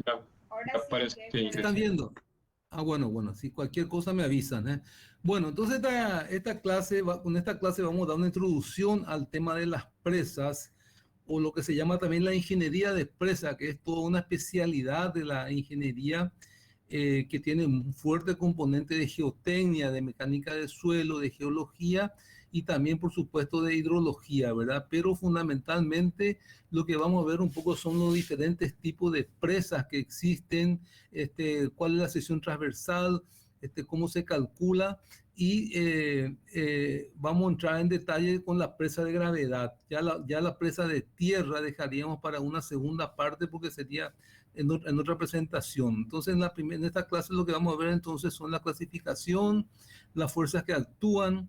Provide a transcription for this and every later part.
Ya, Ahora ya sí, parece qué que ¿Están ingresé. excelente. viendo? Ah, bueno, si cualquier cosa me avisan, ¿eh? Bueno, entonces esta clase, con esta clase vamos a dar una introducción al tema de las presas, o lo que se llama también la ingeniería de presa, que es toda una especialidad de la ingeniería que tiene un fuerte componente de geotecnia, de mecánica de suelo, de geología y también, por supuesto, de hidrología, ¿verdad? Pero fundamentalmente lo que vamos a ver un poco son los diferentes tipos de presas que existen, cuál es la sección transversal, cómo se calcula y vamos a entrar en detalle con la presa de gravedad. Ya la presa de tierra dejaríamos para una segunda parte porque sería en otra presentación. Entonces, en esta clase lo que vamos a ver entonces son la clasificación, las fuerzas que actúan,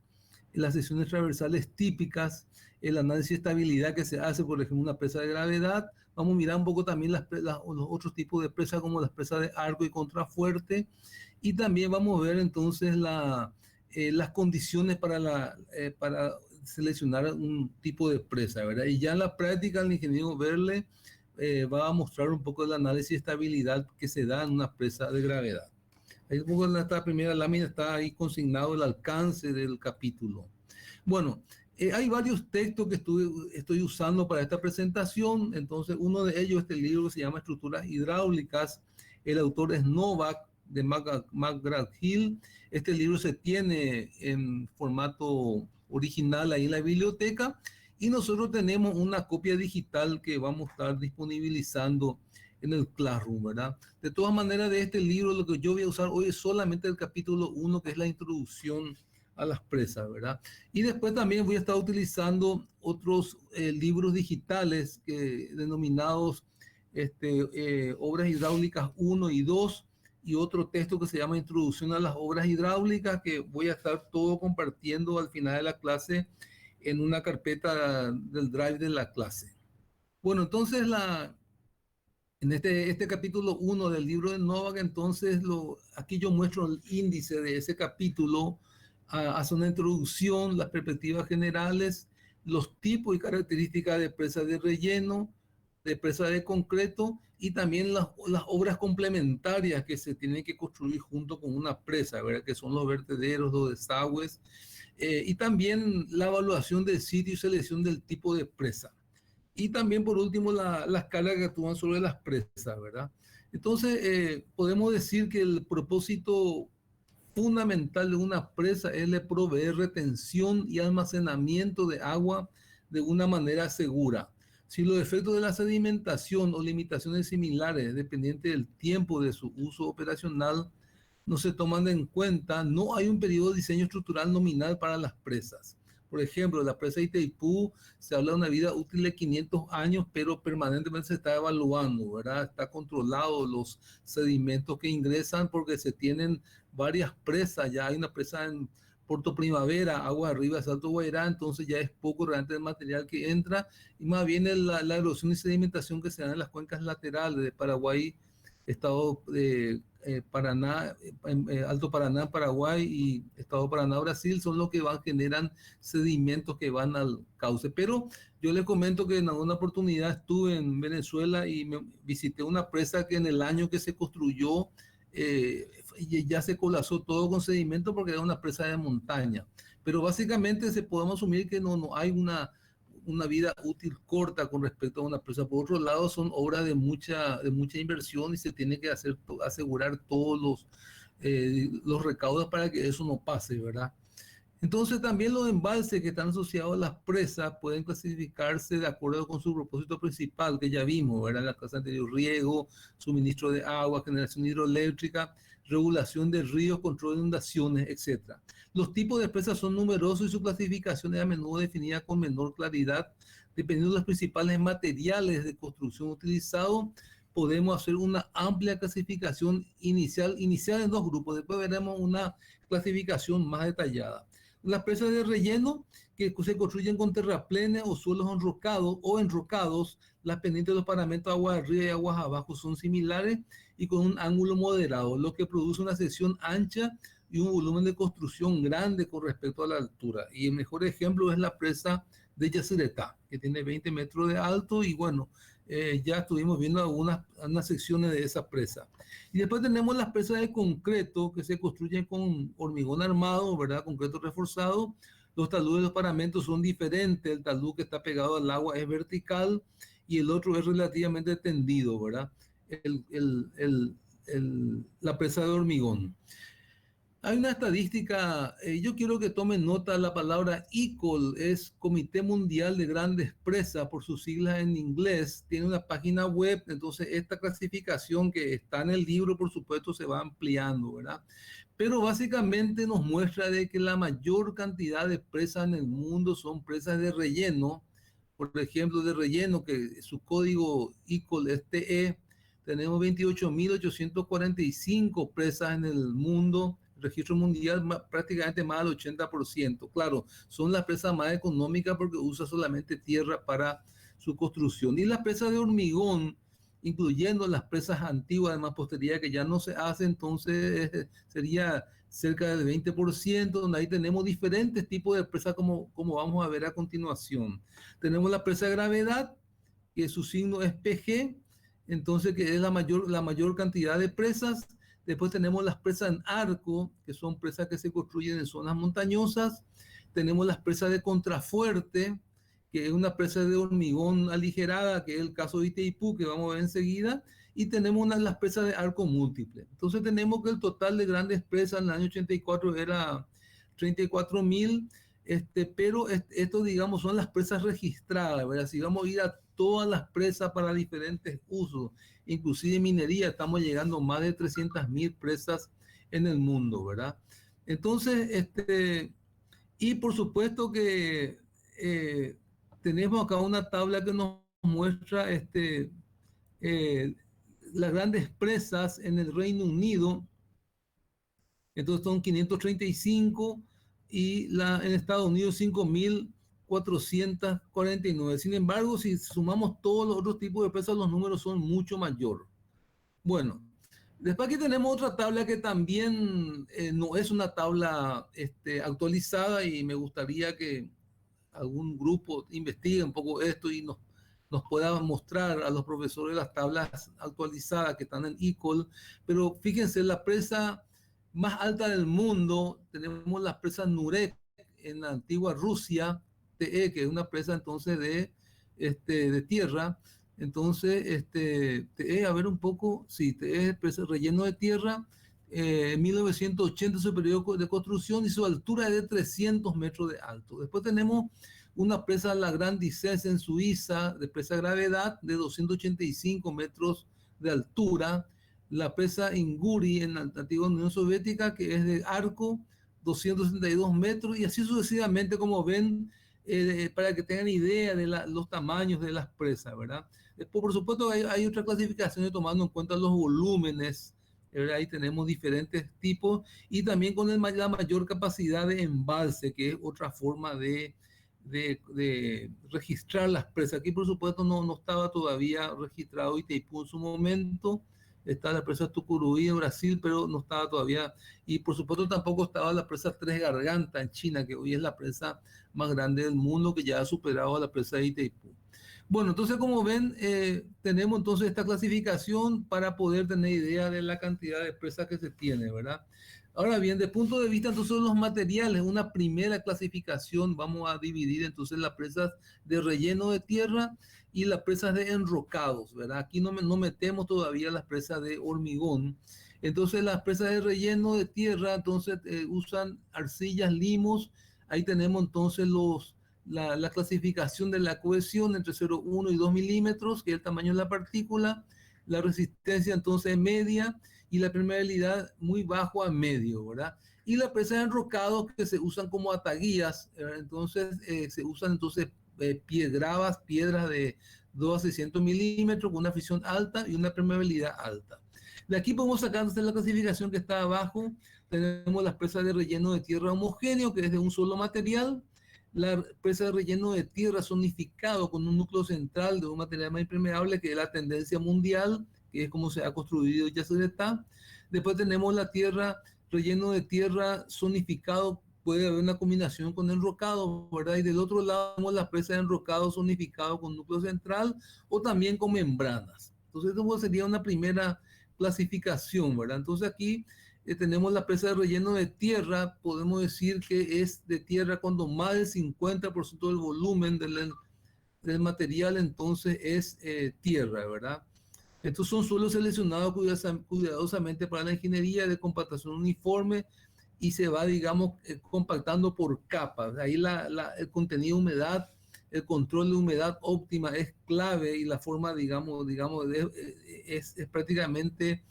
las secciones transversales típicas, el análisis de estabilidad que se hace, por ejemplo, una presa de gravedad. Vamos a mirar un poco también los otros tipos de presas como las presas de arco y contrafuerte. Y también vamos a ver entonces las condiciones para seleccionar un tipo de presa, ¿verdad? Y ya en la práctica el ingeniero Verle va a mostrar un poco el análisis de estabilidad que se da en una presa de gravedad. Ahí un poco en esta primera lámina está ahí consignado el alcance del capítulo. Bueno, hay varios textos que estoy usando para esta presentación. Entonces, uno de ellos, este libro que se llama Estructuras Hidráulicas. El autor es Novak de McGrath-Hill. Este libro se tiene en formato original ahí en la biblioteca y nosotros tenemos una copia digital que vamos a estar disponibilizando en el Classroom, ¿verdad? De todas maneras, de este libro lo que yo voy a usar hoy es solamente el capítulo 1, que es la introducción a las presas, ¿verdad? Y después también voy a estar utilizando otros libros digitales denominados Obras Hidráulicas 1 y 2 y otro texto que se llama Introducción a las Obras Hidráulicas, que voy a estar todo compartiendo al final de la clase en una carpeta del Drive de la clase. Bueno, entonces en este capítulo 1 del libro de Novak, entonces aquí yo muestro el índice de ese capítulo, hace una introducción, las perspectivas generales, los tipos y características de presa de relleno, de presa de concreto y también las obras complementarias que se tienen que construir junto con una presa, ¿verdad? Que son los vertederos, los desagües, y también la evaluación del sitio y selección del tipo de presa. Y también, por último, las cargas que actúan sobre las presas, ¿verdad? Entonces, podemos decir que el propósito fundamental de una presa es el proveer retención y almacenamiento de agua de una manera segura. Si los efectos de la sedimentación o limitaciones similares, dependientes del tiempo de su uso operacional, no se toman en cuenta, no hay un periodo de diseño estructural nominal para las presas. Por ejemplo, la presa de Itaipú se habla de una vida útil de 500 años, pero permanentemente se está evaluando, ¿verdad? Está controlado los sedimentos que ingresan porque se tienen varias presas. Ya hay una presa en Puerto Primavera, agua arriba, Salto Guairá, entonces ya es poco realmente el material que entra y más bien la erosión y sedimentación que se da en las cuencas laterales de Paraguay, Estado de Paraná, Alto Paraná, Paraguay y Estado de Paraná, Brasil, son los que generan sedimentos que van al cauce. Pero yo les comento que en alguna oportunidad estuve en Venezuela y visité una presa que en el año que se construyó ya se colapsó todo con sedimento porque era una presa de montaña. Pero básicamente se podemos asumir que no hay una vida útil corta con respecto a una presa. Por otro lado, son obras de mucha inversión y se tiene que asegurar todos los recaudos para que eso no pase, ¿verdad? Entonces también los embalses que están asociados a las presas pueden clasificarse de acuerdo con su propósito principal, que ya vimos, ¿verdad? En la clase anterior: riego, suministro de agua, generación hidroeléctrica, regulación de ríos, control de inundaciones, etc. Los tipos de presas son numerosos y su clasificación es a menudo definida con menor claridad. Dependiendo de los principales materiales de construcción utilizados, podemos hacer una amplia clasificación inicial en dos grupos. Después veremos una clasificación más detallada. Las presas de relleno, que se construyen con terraplenes o suelos enrocados, las pendientes de los paramentos aguas arriba y aguas abajo son similares y con un ángulo moderado, lo que produce una sección ancha y un volumen de construcción grande con respecto a la altura. Y el mejor ejemplo es la presa de Yacyretá, que tiene 20 metros de alto y bueno, Ya estuvimos viendo unas secciones de esas presas. Y después tenemos las presas de concreto que se construyen con hormigón armado, ¿verdad? Concreto reforzado. Los taludes de los paramentos son diferentes. El talud que está pegado al agua es vertical y el otro es relativamente tendido, ¿verdad? La presa de hormigón. Hay una estadística, yo quiero que tomen nota, la palabra ICOL es Comité Mundial de Grandes Presas, por sus siglas en inglés, tiene una página web, entonces esta clasificación que está en el libro, por supuesto, se va ampliando, ¿verdad? Pero básicamente nos muestra de que la mayor cantidad de presas en el mundo son presas de relleno, por ejemplo, de relleno, que su código ICOL es TE, tenemos 28.845 presas en el mundo, registro mundial prácticamente más del 80%. Claro, son las presas más económicas porque usa solamente tierra para su construcción. Y las presas de hormigón, incluyendo las presas antiguas de mampostería que ya no se hace, entonces sería cerca del 20%, donde ahí tenemos diferentes tipos de presas como vamos a ver a continuación. Tenemos la presa de gravedad, que su signo es PG, entonces que es la mayor cantidad de presas. Después tenemos las presas en arco, que son presas que se construyen en zonas montañosas. Tenemos las presas de contrafuerte, que es una presa de hormigón aligerada, que es el caso de Itaipú, que vamos a ver enseguida. Y tenemos las presas de arco múltiple. Entonces tenemos que el total de grandes presas en el año 84 era 34.000, pero esto, digamos, son las presas registradas, ¿verdad? Si vamos a ir a todas las presas para diferentes usos, inclusive minería, estamos llegando a más de 300.000 presas en el mundo, ¿verdad? Entonces, y por supuesto que tenemos acá una tabla que nos muestra eh, las grandes presas en el Reino Unido. Entonces son 535 y en Estados Unidos 5.449. Sin embargo, si sumamos todos los otros tipos de presas, los números son mucho mayor. Bueno, después aquí tenemos otra tabla que también no es una tabla actualizada, y me gustaría que algún grupo investigue un poco esto y nos pueda mostrar a los profesores las tablas actualizadas que están en ICOL. Pero fíjense, la presa más alta del mundo, tenemos la presa Nurek en la antigua Rusia, TE, que es una presa entonces de tierra. Entonces, TE, a ver un poco, sí, TE es presa relleno de tierra. En 1980 su periodo de construcción y su altura es de 300 metros de alto. Después tenemos una presa, la Gran Dicesse en Suiza, de presa gravedad, de 285 metros de altura. La presa Inguri en la antigua Unión Soviética, que es de arco, 262 metros, y así sucesivamente, como ven, para que tengan idea de los tamaños de las presas, ¿verdad? Después, por supuesto, hay otra clasificación tomando en cuenta los volúmenes. Ahí tenemos diferentes tipos y también con la mayor capacidad de embalse, que es otra forma de registrar las presas. Aquí, por supuesto, no estaba todavía registrado Itaipú en su momento. Está la presa Tucuruí en Brasil, pero no estaba todavía. Y por supuesto tampoco estaba la presa Tres Gargantas en China, que hoy es la presa más grande del mundo, que ya ha superado a la presa de Itaipú. Bueno, entonces como ven, tenemos entonces esta clasificación para poder tener idea de la cantidad de presas que se tiene, ¿verdad? Ahora bien, de punto de vista entonces de los materiales, una primera clasificación, vamos a dividir entonces las presas de relleno de tierra y las presas de enrocados, ¿verdad? Aquí no metemos todavía las presas de hormigón. Entonces las presas de relleno de tierra entonces usan arcillas, limos. Ahí tenemos entonces la clasificación de la cohesión entre 0,1 y 2 milímetros, que es el tamaño de la partícula. La resistencia entonces media y la permeabilidad muy bajo a medio, ¿verdad? Y las presas de enrocados que se usan como ataguías, entonces se usan entonces piedras de 2 a 600 milímetros con una fricción alta y una permeabilidad alta. De aquí podemos sacar la clasificación que está abajo. Tenemos las presas de relleno de tierra homogéneo, que es de un solo material. La presa de relleno de tierra zonificado con un núcleo central de un material más impermeable, que es la tendencia mundial, que es como se ha construido Yacyretá. Después tenemos la tierra, relleno de tierra zonificado puede haber una combinación con enrocado, ¿verdad? Y del otro lado tenemos las presas de enrocado zonificado con núcleo central o también con membranas. Entonces, esto sería una primera clasificación, ¿verdad? Entonces, aquí tenemos la presa de relleno de tierra, podemos decir que es de tierra cuando más del 50% del volumen del material entonces es tierra, ¿verdad? Estos son suelos seleccionados cuidadosamente para la ingeniería de compactación uniforme y se va, digamos, compactando por capas. Ahí el contenido de humedad, el control de humedad óptima es clave y la forma, digamos es prácticamente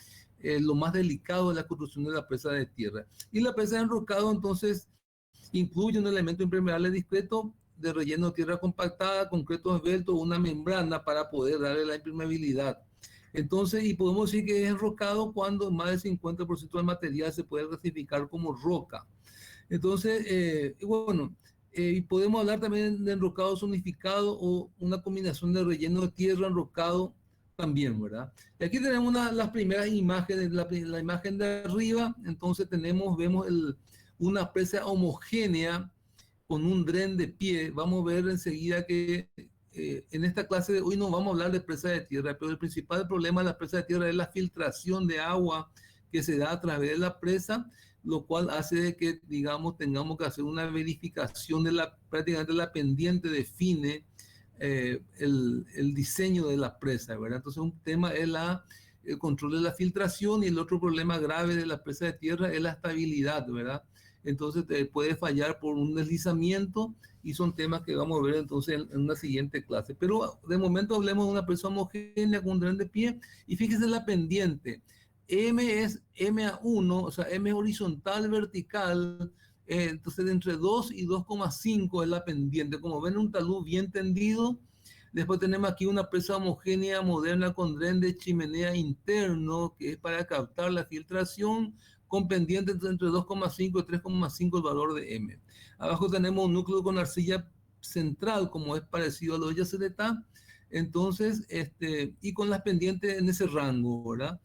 lo más delicado de la construcción de la presa de tierra. Y la presa de enrocado, entonces, incluye un elemento impermeable discreto de relleno de tierra compactada, concreto esbelto, una membrana para poder darle la impermeabilidad. Entonces, y podemos decir que es enrocado cuando más del 50% del material se puede clasificar como roca. Entonces, bueno, podemos hablar también de enrocado zonificado o una combinación de relleno de tierra enrocado también, ¿verdad? Y aquí tenemos las primeras imágenes, la imagen de arriba, entonces vemos una presa homogénea con un dren de pie. Vamos a ver enseguida que en esta clase de hoy no vamos a hablar de presa de tierra, pero el principal problema de la presa de tierra es la filtración de agua que se da a través de la presa, lo cual hace de que, digamos, tengamos que hacer una verificación de prácticamente la pendiente define el diseño de la presa, ¿verdad? Entonces un tema es el control de la filtración y el otro problema grave de la presa de tierra es la estabilidad, ¿verdad? Entonces puede fallar por un deslizamiento y son temas que vamos a ver entonces en una siguiente clase. Pero de momento hablemos de una presa homogénea con un dren de pie y fíjese la pendiente. M es M1, o sea, M es horizontal, vertical, entonces entre 2 y 2,5 es la pendiente. Como ven, un talud bien tendido. Después tenemos aquí una presa homogénea moderna con dren de chimenea interno, que es para captar la filtración, con pendiente entre 2,5 y 3,5 el valor de M. Abajo tenemos un núcleo con arcilla central, como es parecido a lo de Yacyretá. Entonces, y con las pendientes en ese rango, ¿verdad?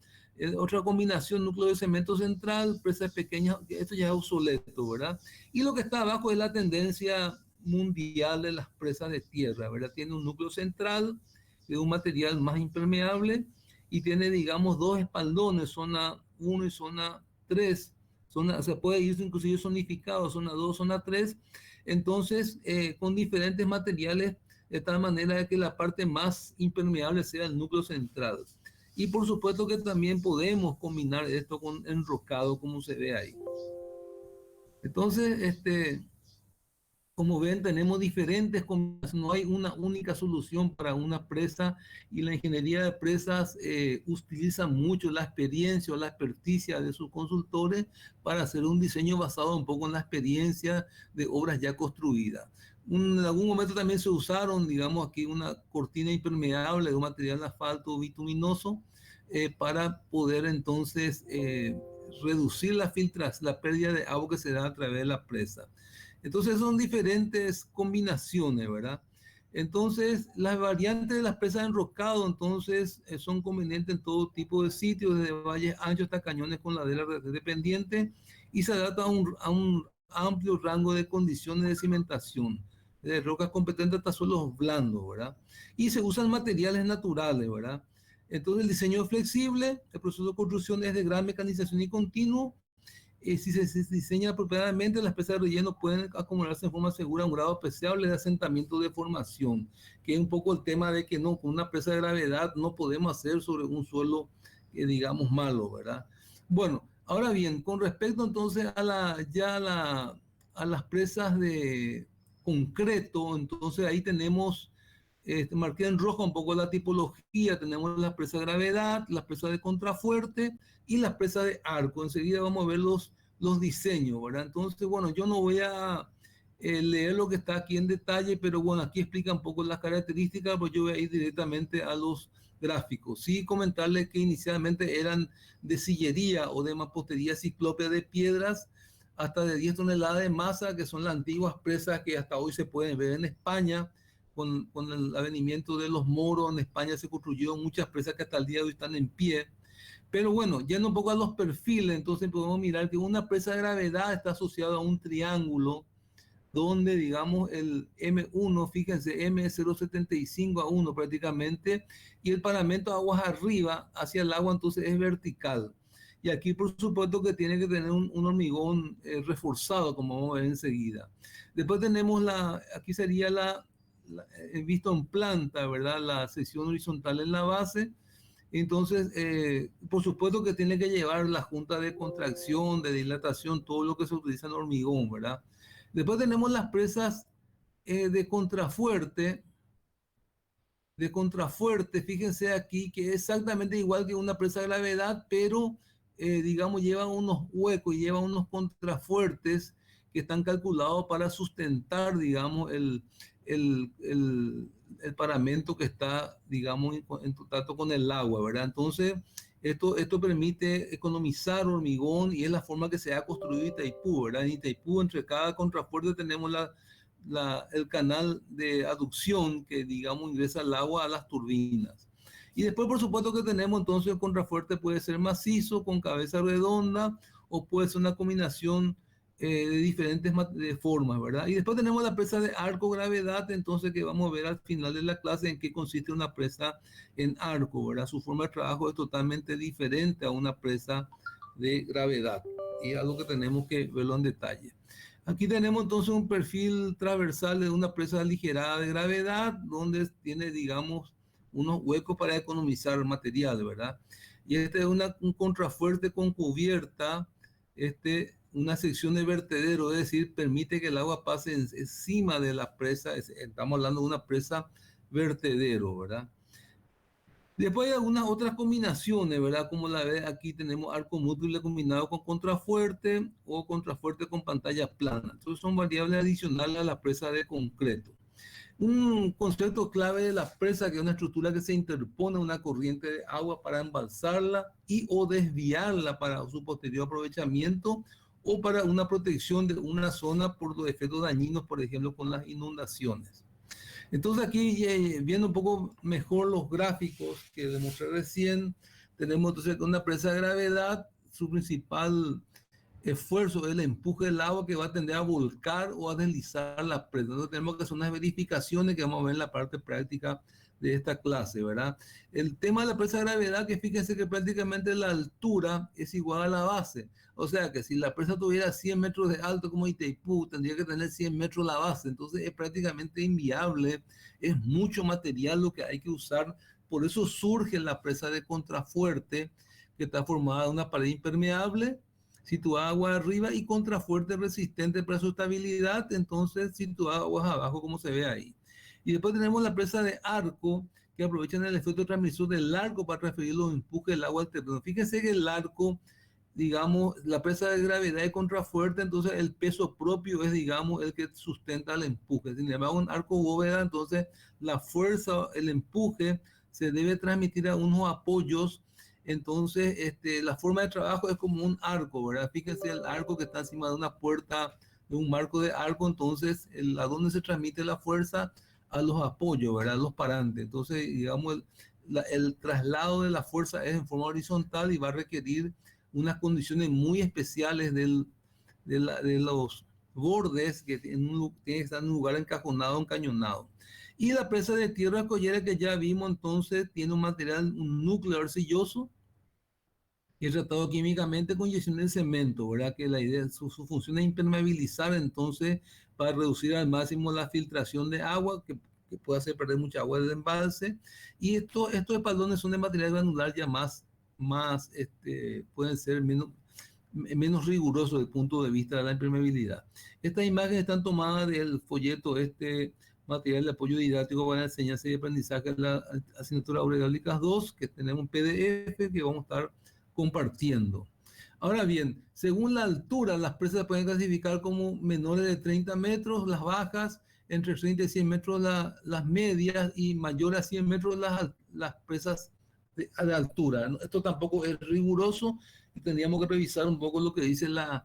Otra combinación, núcleo de cemento central, presas pequeñas, esto ya es obsoleto, ¿verdad? Y lo que está abajo es la tendencia mundial de las presas de tierra, ¿verdad? Tiene un núcleo central de un material más impermeable y tiene, digamos, dos espaldones, zona 1 y zona 3. Se puede ir inclusive zonificado, zona 2, zona 3. Entonces, con diferentes materiales, de tal manera que la parte más impermeable sea el núcleo central. Y por supuesto que también podemos combinar esto con enrocado, como se ve ahí. Entonces, como ven, tenemos diferentes combinaciones, no hay una única solución para una presa y la ingeniería de presas utiliza mucho la experiencia o la experticia de sus consultores para hacer un diseño basado un poco en la experiencia de obras ya construidas. En algún momento también se usaron, digamos aquí, una cortina impermeable de un material de asfalto bituminoso para poder entonces reducir la pérdida de agua que se da a través de la presa. Entonces son diferentes combinaciones, ¿verdad? Entonces las variantes de las presas de enrocado entonces son convenientes en todo tipo de sitios, desde valles anchos hasta cañones con ladera dependiente y se adapta a un amplio rango de condiciones de cimentación, de rocas competentes hasta suelos blandos, ¿verdad? Y se usan materiales naturales, ¿verdad? Entonces el diseño es flexible, el proceso de construcción es de gran mecanización y continuo. Si se diseña apropiadamente, las presas de relleno pueden acumularse en forma segura a un grado apreciable de asentamiento de formación, que es un poco el tema de que no, con una presa de gravedad no podemos hacer sobre un suelo, digamos, malo, ¿verdad? Bueno, ahora bien, con respecto entonces a las presas de concreto, entonces ahí tenemos marqué en rojo un poco la tipología. Tenemos las presas de gravedad, las presas de contrafuerte y las presas de arco. Enseguida vamos a ver los diseños, ¿verdad? Entonces, bueno, yo no voy a leer lo que está aquí en detalle, pero bueno, aquí explica un poco las características, pues yo voy a ir directamente a los gráficos. Sí, comentarles que inicialmente eran de sillería o de mampostería ciclópea de piedras hasta de 10 toneladas de masa, que son las antiguas presas que hasta hoy se pueden ver en España. Con el avenimiento de los moros en España se construyeron muchas presas que hasta el día de hoy están en pie. Pero bueno, yendo un poco a los perfiles, entonces podemos mirar que una presa de gravedad está asociada a un triángulo donde, digamos, el M1, fíjense, M0,75 a 1 prácticamente, y el paramento aguas arriba hacia el agua, entonces es vertical. Y aquí, por supuesto, que tiene que tener un hormigón reforzado, como vamos a ver enseguida. Después tenemos aquí sería visto en planta, ¿verdad? La sección horizontal en la base. Entonces, por supuesto que tiene que llevar la junta de contracción, de dilatación, todo lo que se utiliza en hormigón, ¿verdad? Después tenemos las presas de contrafuerte. De contrafuerte, fíjense aquí que es exactamente igual que una presa de gravedad, pero digamos lleva unos huecos y lleva unos contrafuertes que están calculados para sustentar, digamos, el paramento que está, digamos, en contacto con el agua, ¿verdad? Entonces, esto permite economizar hormigón y es la forma que se ha construido Itaipú, ¿verdad? En Itaipú, entre cada contrafuerte tenemos el canal de aducción que, digamos, ingresa el agua a las turbinas. Y después, por supuesto, que tenemos entonces el contrafuerte puede ser macizo, con cabeza redonda, o puede ser una combinación de diferentes formas, ¿verdad? Y después tenemos la presa de arco gravedad, entonces que vamos a ver al final de la clase en qué consiste una presa en arco, ¿verdad? Su forma de trabajo es totalmente diferente a una presa de gravedad. Y es algo que tenemos que verlo en detalle. Aquí tenemos entonces un perfil transversal de una presa aligerada de gravedad, donde tiene, digamos, unos huecos para economizar material, ¿verdad? Y este es un contrafuerte con cubierta, una sección de vertedero, es decir, permite que el agua pase encima de la presa. Estamos hablando de una presa vertedero, ¿verdad? Después hay algunas otras combinaciones, ¿verdad? Como la ve aquí, tenemos arco múltiple combinado con contrafuerte o contrafuerte con pantalla plana. Entonces son variables adicionales a la presa de concreto. Un concepto clave de la presa, que es una estructura que se interpone a una corriente de agua para embalsarla y o desviarla para su posterior aprovechamiento o para una protección de una zona por los efectos dañinos, por ejemplo, con las inundaciones. Entonces aquí, viendo un poco mejor los gráficos que demostré recién, tenemos entonces una presa de gravedad. Su principal esfuerzo es el empuje del agua, que va a tender a volcar o a deslizar la presa. Entonces tenemos que hacer unas verificaciones que vamos a ver en la parte práctica de esta clase, ¿verdad? El tema de la presa de gravedad, que fíjense que prácticamente la altura es igual a la base. O sea que si la presa tuviera 100 metros de alto como Itaipú, tendría que tener 100 metros la base. Entonces es prácticamente inviable, es mucho material lo que hay que usar. Por eso surge la presa de contrafuerte, que está formada de una pared impermeable situada agua arriba y contrafuerte resistente para su estabilidad, entonces situada aguas abajo, como se ve ahí. Y después tenemos la presa de arco, que aprovechan el efecto transmisor del arco para transferir los empujes del agua al terreno. Fíjense que el arco, digamos, la presa de gravedad y contrafuerte, entonces el peso propio es, digamos, el que sustenta el empuje. Sin embargo, un arco bóveda, entonces la fuerza, el empuje, se debe transmitir a unos apoyos. Entonces, la forma de trabajo es como un arco, ¿verdad? Fíjense el arco que está encima de una puerta, de un marco de arco, entonces, a dónde se transmite la fuerza, a los apoyos, ¿verdad? Los parantes. Entonces, digamos, el traslado de la fuerza es en forma horizontal y va a requerir unas condiciones muy especiales de los bordes, que tienen que estar en un lugar encajonado, encañonado. Y la presa de tierra collera, que ya vimos, entonces, tiene un material, un núcleo arcilloso, y es tratado químicamente con inyección de cemento, ¿verdad? Que la idea, su función es impermeabilizar, entonces, para reducir al máximo la filtración de agua, que puede hacer perder mucha agua del embalse. Y estos espaldones son de material granular ya pueden ser menos rigurosos desde el punto de vista de la impermeabilidad. Estas imágenes están tomadas del folleto, material de apoyo didáctico para la enseñanza y aprendizaje de la asignatura Hidráulicas 2, que tenemos un PDF que vamos a estar compartiendo. Ahora bien, según la altura, las presas se pueden clasificar como menores de 30 metros, las bajas, entre 30 y 100 metros las medias, y mayores a 100 metros las presas de altura. Esto tampoco es riguroso y tendríamos que revisar un poco lo que dice la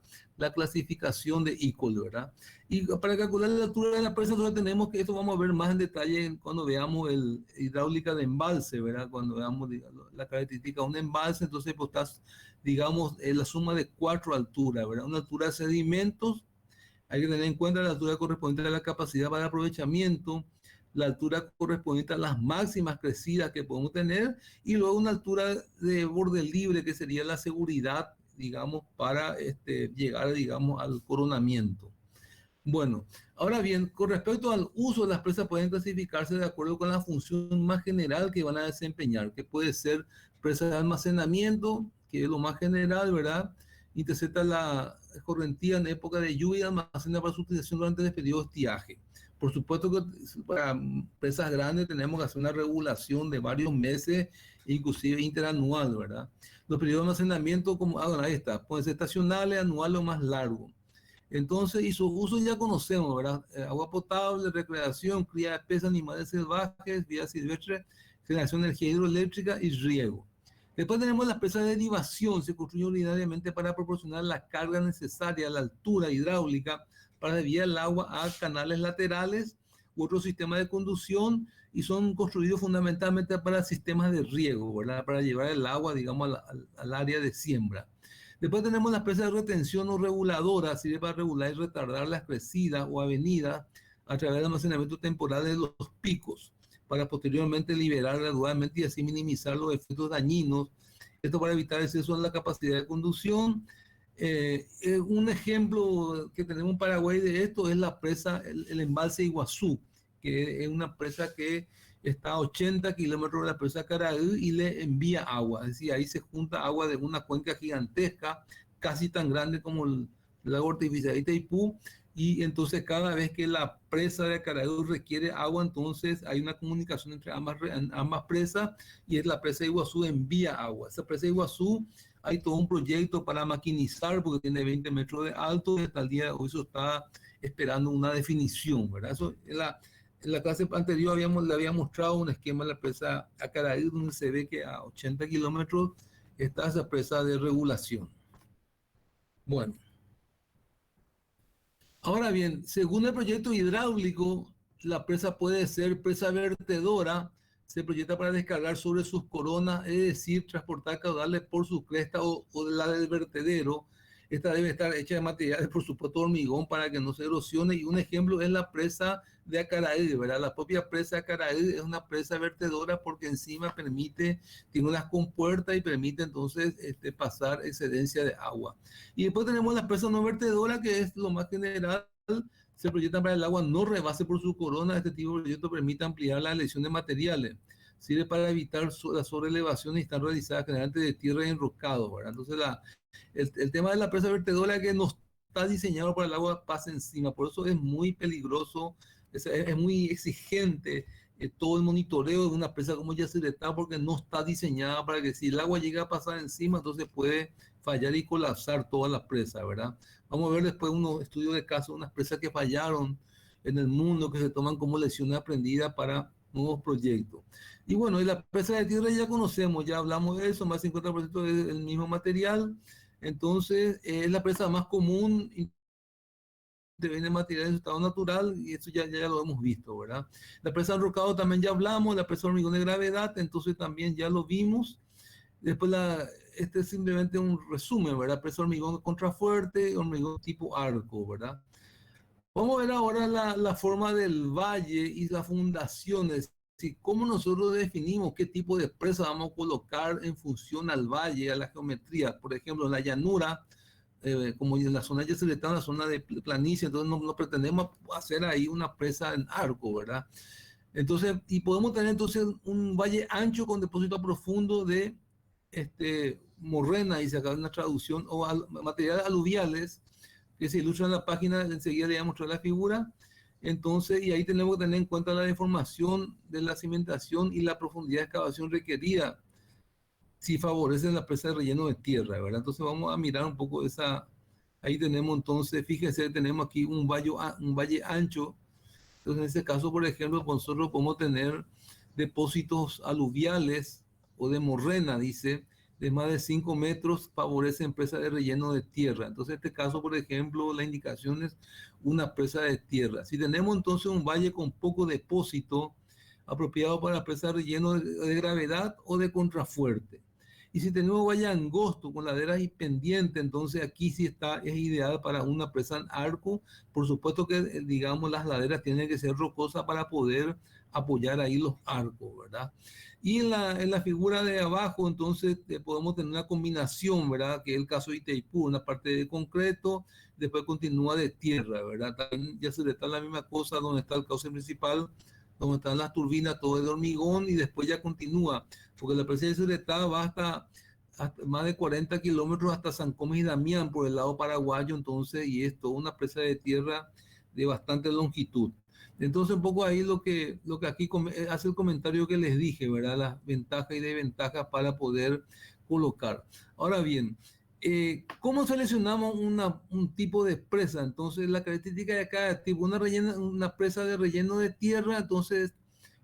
clasificación de ICOL, ¿verdad? Y para calcular la altura de la presa, nosotros tenemos que, esto vamos a ver más en detalle cuando veamos el hidráulica de embalse, ¿verdad? Cuando veamos digamos, la característica de un embalse, entonces pues estás, digamos, la suma de 4 alturas, ¿verdad? Una altura de sedimentos, hay que tener en cuenta la altura correspondiente a la capacidad para aprovechamiento, la altura correspondiente a las máximas crecidas que podemos tener y luego una altura de borde libre que sería la seguridad, digamos, para llegar, digamos, al coronamiento. Bueno, ahora bien, con respecto al uso, las presas pueden clasificarse de acuerdo con la función más general que van a desempeñar, que puede ser presa de almacenamiento, que es lo más general, ¿verdad? Intercepta la correntía en época de lluvia y almacena para su utilización durante el periodo de estiaje. Por supuesto que para presas grandes tenemos que hacer una regulación de varios meses, inclusive interanual, ¿verdad? Los periodos de almacenamiento, como ahí está, pueden ser estacionales, anuales o más largos. Entonces, y sus usos ya conocemos, ¿verdad? Agua potable, recreación, cría de peces, animales salvajes, vida silvestre, generación de energía hidroeléctrica y riego. Después tenemos las presas de derivación, se construyen ordinariamente para proporcionar la carga necesaria a la altura hidráulica para desviar el agua a canales laterales u otro sistema de conducción y son construidos fundamentalmente para sistemas de riego, ¿verdad? Para llevar el agua, digamos, al área de siembra. Después tenemos las presas de retención o reguladoras, sirve para regular y retardar las crecidas o avenidas a través del almacenamiento temporal de los picos, para posteriormente liberar gradualmente y así minimizar los efectos dañinos. Esto para evitar exceso en la capacidad de conducción. Un ejemplo que tenemos en Paraguay de esto es la presa, el embalse Iguazú, que es una presa que está a 80 kilómetros de la presa Caraí y le envía agua. Es decir, ahí se junta agua de una cuenca gigantesca, casi tan grande como el lago artificial de Itaipú, y entonces cada vez que la presa de Caraí requiere agua, entonces hay una comunicación entre ambas presas y es la presa de Iguazú envía agua. Esa presa de Iguazú hay todo un proyecto para maquinizar porque tiene 20 metros de alto y hasta el día de hoy eso está esperando una definición, ¿verdad? Eso es en la clase anterior le había mostrado un esquema de la presa Acaraí donde se ve que a 80 kilómetros está esa presa de regulación. Bueno, ahora bien, según el proyecto hidráulico, la presa puede ser presa vertedora, se proyecta para descargar sobre sus coronas, es decir, transportar caudales por su cresta o de la del vertedero. Esta debe estar hecha de materiales, por supuesto, hormigón para que no se erosione. Y un ejemplo es la presa de Acaraí, ¿verdad? La propia presa de Acaraí es una presa vertedora porque encima tiene unas compuertas y permite entonces pasar excedencia de agua. Y después tenemos la presa no vertedora, que es lo más general. Se proyecta para el agua no rebase por su corona. Este tipo de proyecto permite ampliar la elección de materiales. Sirve para evitar la sobreelevación y están realizadas generalmente de tierra y enrocado, ¿verdad? Entonces, el tema de la presa vertedora que no está diseñado para el agua pasa encima. Por eso es muy peligroso, es muy exigente todo el monitoreo de una presa como Yacyretá porque no está diseñada para que si el agua llega a pasar encima, entonces puede fallar y colapsar toda la presa, ¿verdad? Vamos a ver después unos estudios de casos, unas presas que fallaron en el mundo, que se toman como lecciones aprendidas para nuevos proyectos. Y bueno, y la presa de tierra ya conocemos, ya hablamos de eso, más del 50% es el mismo material. Entonces, es la presa más común, interviene material en su estado natural y eso ya lo hemos visto, ¿verdad? La presa enrocado también ya hablamos, la presa hormigón de gravedad, entonces también ya lo vimos. Después, este es simplemente un resumen, ¿verdad? Presa hormigón contrafuerte, hormigón tipo arco, ¿verdad? Vamos a ver ahora la forma del valle y las fundaciones. Si, ¿cómo nosotros definimos qué tipo de presa vamos a colocar en función al valle, a la geometría? Por ejemplo, en la llanura, como en la zona yacyretá, la zona de planicie, entonces no pretendemos hacer ahí una presa en arco, ¿verdad? Entonces, y podemos tener entonces un valle ancho con depósito profundo de morrena, y se acaba una traducción, o materiales aluviales, que se ilustra en la página, enseguida le voy a mostrar la figura. Entonces, y ahí tenemos que tener en cuenta la deformación de la cimentación y la profundidad de excavación requerida, si favorecen la presa de relleno de tierra, ¿verdad? Entonces vamos a mirar un poco esa, ahí tenemos entonces, fíjense, tenemos aquí un valle ancho. Entonces en ese caso, por ejemplo, nosotros podemos tener depósitos aluviales o de morrena, dice, de más de 5 metros favorecen presa de relleno de tierra. Entonces, en este caso, por ejemplo, la indicación es una presa de tierra. Si tenemos entonces un valle con poco depósito, apropiado para presa de relleno de gravedad o de contrafuerte. Y si tenemos valle angosto con laderas y pendientes, entonces aquí sí está, es ideal para una presa en arco. Por supuesto que, digamos, las laderas tienen que ser rocosas para poder apoyar ahí los arcos, ¿verdad? Y en la figura de abajo, entonces, podemos tener una combinación, ¿verdad? Que es el caso de Itaipú, una parte de concreto, después continúa de tierra, ¿verdad? También ya se le está la misma cosa donde está el cauce principal, donde están las turbinas, todo es de hormigón, y después ya continúa, porque la presa de Suretá va hasta más de 40 kilómetros hasta San Comes y Damián por el lado paraguayo, entonces, y es toda una presa de tierra de bastante longitud. Entonces, un poco ahí lo que aquí hace el comentario que les dije, ¿verdad? Las ventajas y desventajas para poder colocar. Ahora bien, ¿cómo seleccionamos un tipo de presa? Entonces, la característica de cada tipo, una presa de relleno de tierra, entonces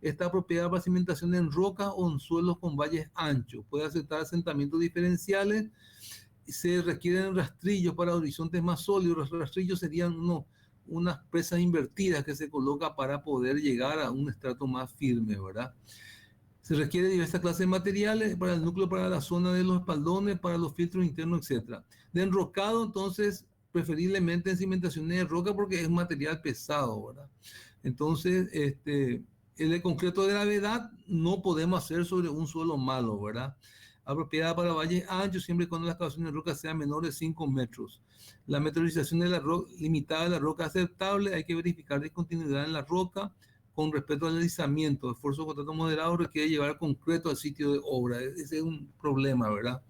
está apropiada para cimentación en rocas o en suelos con valles anchos. Puede aceptar asentamientos diferenciales. Se requieren rastrillos para horizontes más sólidos. Los rastrillos serían unas presas invertidas que se coloca para poder llegar a un estrato más firme, ¿verdad? Se requiere diversas clases de materiales para el núcleo, para la zona de los espaldones, para los filtros internos, etc. De enrocado, entonces, preferiblemente en cimentaciones de roca porque es material pesado, ¿verdad? Entonces, el de concreto de gravedad no podemos hacer sobre un suelo malo, ¿verdad? Apropiada para valles anchos siempre y cuando la excavación de roca sea menor de 5 metros. La meteorización de la roca, limitada de la roca aceptable, hay que verificar discontinuidad en la roca con respecto al deslizamiento. Esfuerzo con contrato moderado requiere llevar concreto al sitio de obra. Ese es un problema, ¿verdad?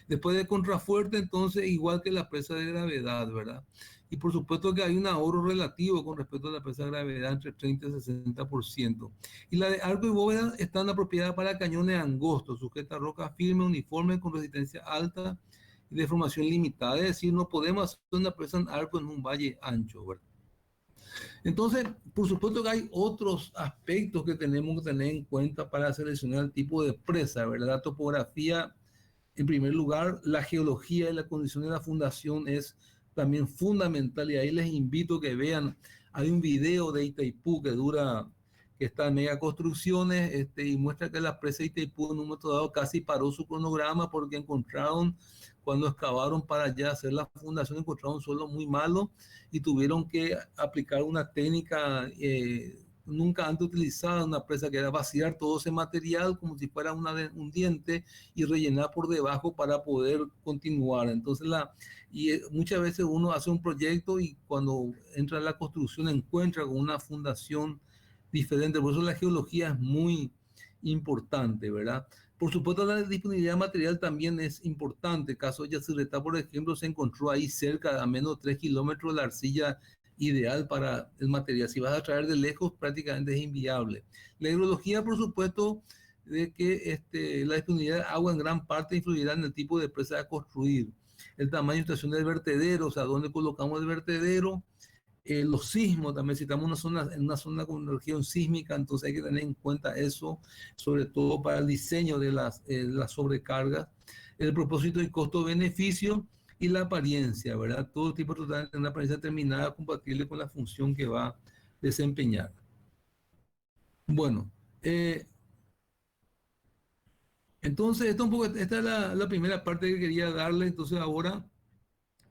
Después de contrafuerte, entonces, igual que la presa de gravedad, ¿verdad? Y por supuesto que hay un ahorro relativo con respecto a la presa de gravedad entre 30 y 60%. Y la de arco y bóveda están apropiadas para cañones angostos, sujeta a roca firme, uniforme, con resistencia alta y de formación limitada. Es decir, no podemos hacer una presa en arco en un valle ancho, ¿verdad? Entonces, por supuesto que hay otros aspectos que tenemos que tener en cuenta para seleccionar el tipo de presa, ¿verdad? La topografía, en primer lugar, la geología y la condición de la fundación es también fundamental, y ahí les invito a que vean, hay un video de Itaipú que está en mega construcciones, y muestra que la presa de Itaipú en un momento dado casi paró su cronograma porque encontraron, cuando excavaron para allá hacer la fundación, encontraron un suelo muy malo y tuvieron que aplicar una técnica nunca antes utilizada, una presa, que era vaciar todo ese material como si fuera un diente y rellenar por debajo para poder continuar. Entonces, muchas veces uno hace un proyecto y cuando entra en la construcción encuentra con una fundación diferente. Por eso la geología es muy importante, ¿verdad? Por supuesto, la disponibilidad de material también es importante. El caso de Yacyretá, por ejemplo, se encontró ahí cerca, a menos de 3 kilómetros, la arcilla ideal para el material. Si vas a traer de lejos, prácticamente es inviable. La hidrología, por supuesto, de que la disponibilidad de agua en gran parte influirá en el tipo de presa a construir. El tamaño y situación del vertedero, o sea, dónde colocamos el vertedero. Los sismos, también si estamos en una zona con región sísmica, entonces hay que tener en cuenta eso, sobre todo para el diseño de las sobrecargas, el propósito y costo-beneficio y la apariencia, ¿verdad? Todo tipo de una apariencia determinada compatible con la función que va a desempeñar. Bueno, entonces esta es la primera parte que quería darle, entonces ahora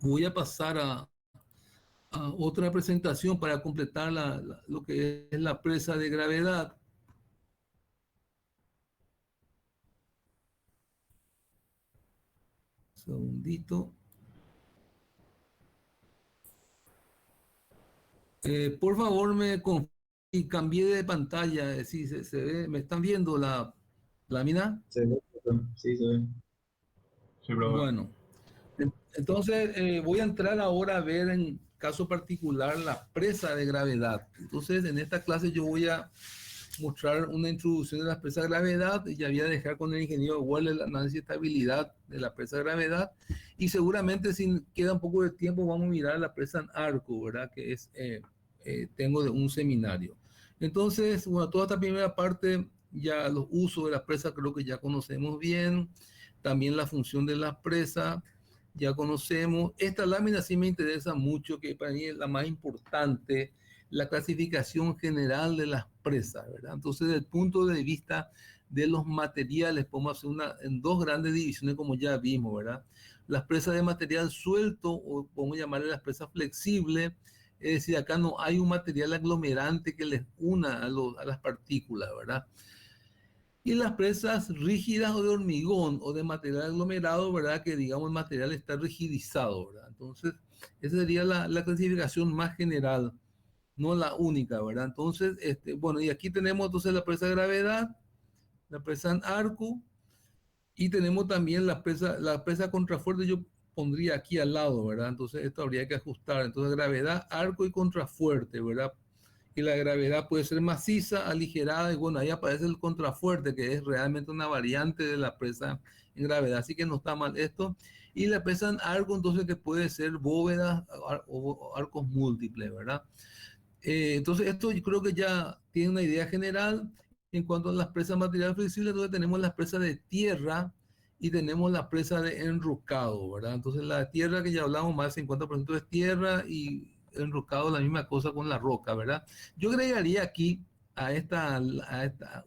voy a pasar a otra presentación para completar lo que es la presa de gravedad. Un segundito. Por favor, y cambié de pantalla. Si se ve, ¿me están viendo la lámina? Se ve, sí, se ve. Sí, profe. Bueno, entonces voy a entrar ahora a ver en caso particular la presa de gravedad. Entonces, en esta clase yo voy a mostrar una introducción de las presas de gravedad, y ya voy a dejar con el ingeniero Waller el análisis de estabilidad de la presa de gravedad, y seguramente si queda un poco de tiempo vamos a mirar la presa en arco, ¿verdad? Que es, tengo de un seminario. Entonces, bueno, toda esta primera parte ya los usos de las presas creo que ya conocemos bien, también la función de las presas ya conocemos. Esta lámina sí me interesa mucho, que para mí es la más importante, la clasificación general de las presas, ¿verdad? Entonces, desde el punto de vista de los materiales, podemos hacer en dos grandes divisiones, como ya vimos, ¿verdad? Las presas de material suelto, o podemos llamarle las presas flexibles, es decir, acá no hay un material aglomerante que les una a las partículas, ¿verdad? Y las presas rígidas o de hormigón o de material aglomerado, ¿verdad? Que digamos el material está rigidizado, ¿verdad? Entonces, esa sería la clasificación más general, no la única, ¿verdad? Entonces, bueno, y aquí tenemos entonces la presa de gravedad, la presa en arco, y tenemos también la presa contrafuerte, yo pondría aquí al lado, ¿verdad? Entonces, esto habría que ajustar. Entonces, gravedad, arco y contrafuerte, ¿verdad? Y la gravedad puede ser maciza, aligerada, y bueno, ahí aparece el contrafuerte, que es realmente una variante de la presa en gravedad, así que no está mal esto. Y la presa en arco, entonces, que puede ser bóvedas o arcos múltiples, ¿verdad? Entonces, esto yo creo que ya tiene una idea general. En cuanto a las presas material flexible, entonces tenemos las presas de tierra y tenemos la presa de enrocado, ¿verdad? Entonces, la de tierra que ya hablamos, más del 50% es tierra, y enrocado la misma cosa con la roca, ¿verdad? Yo agregaría aquí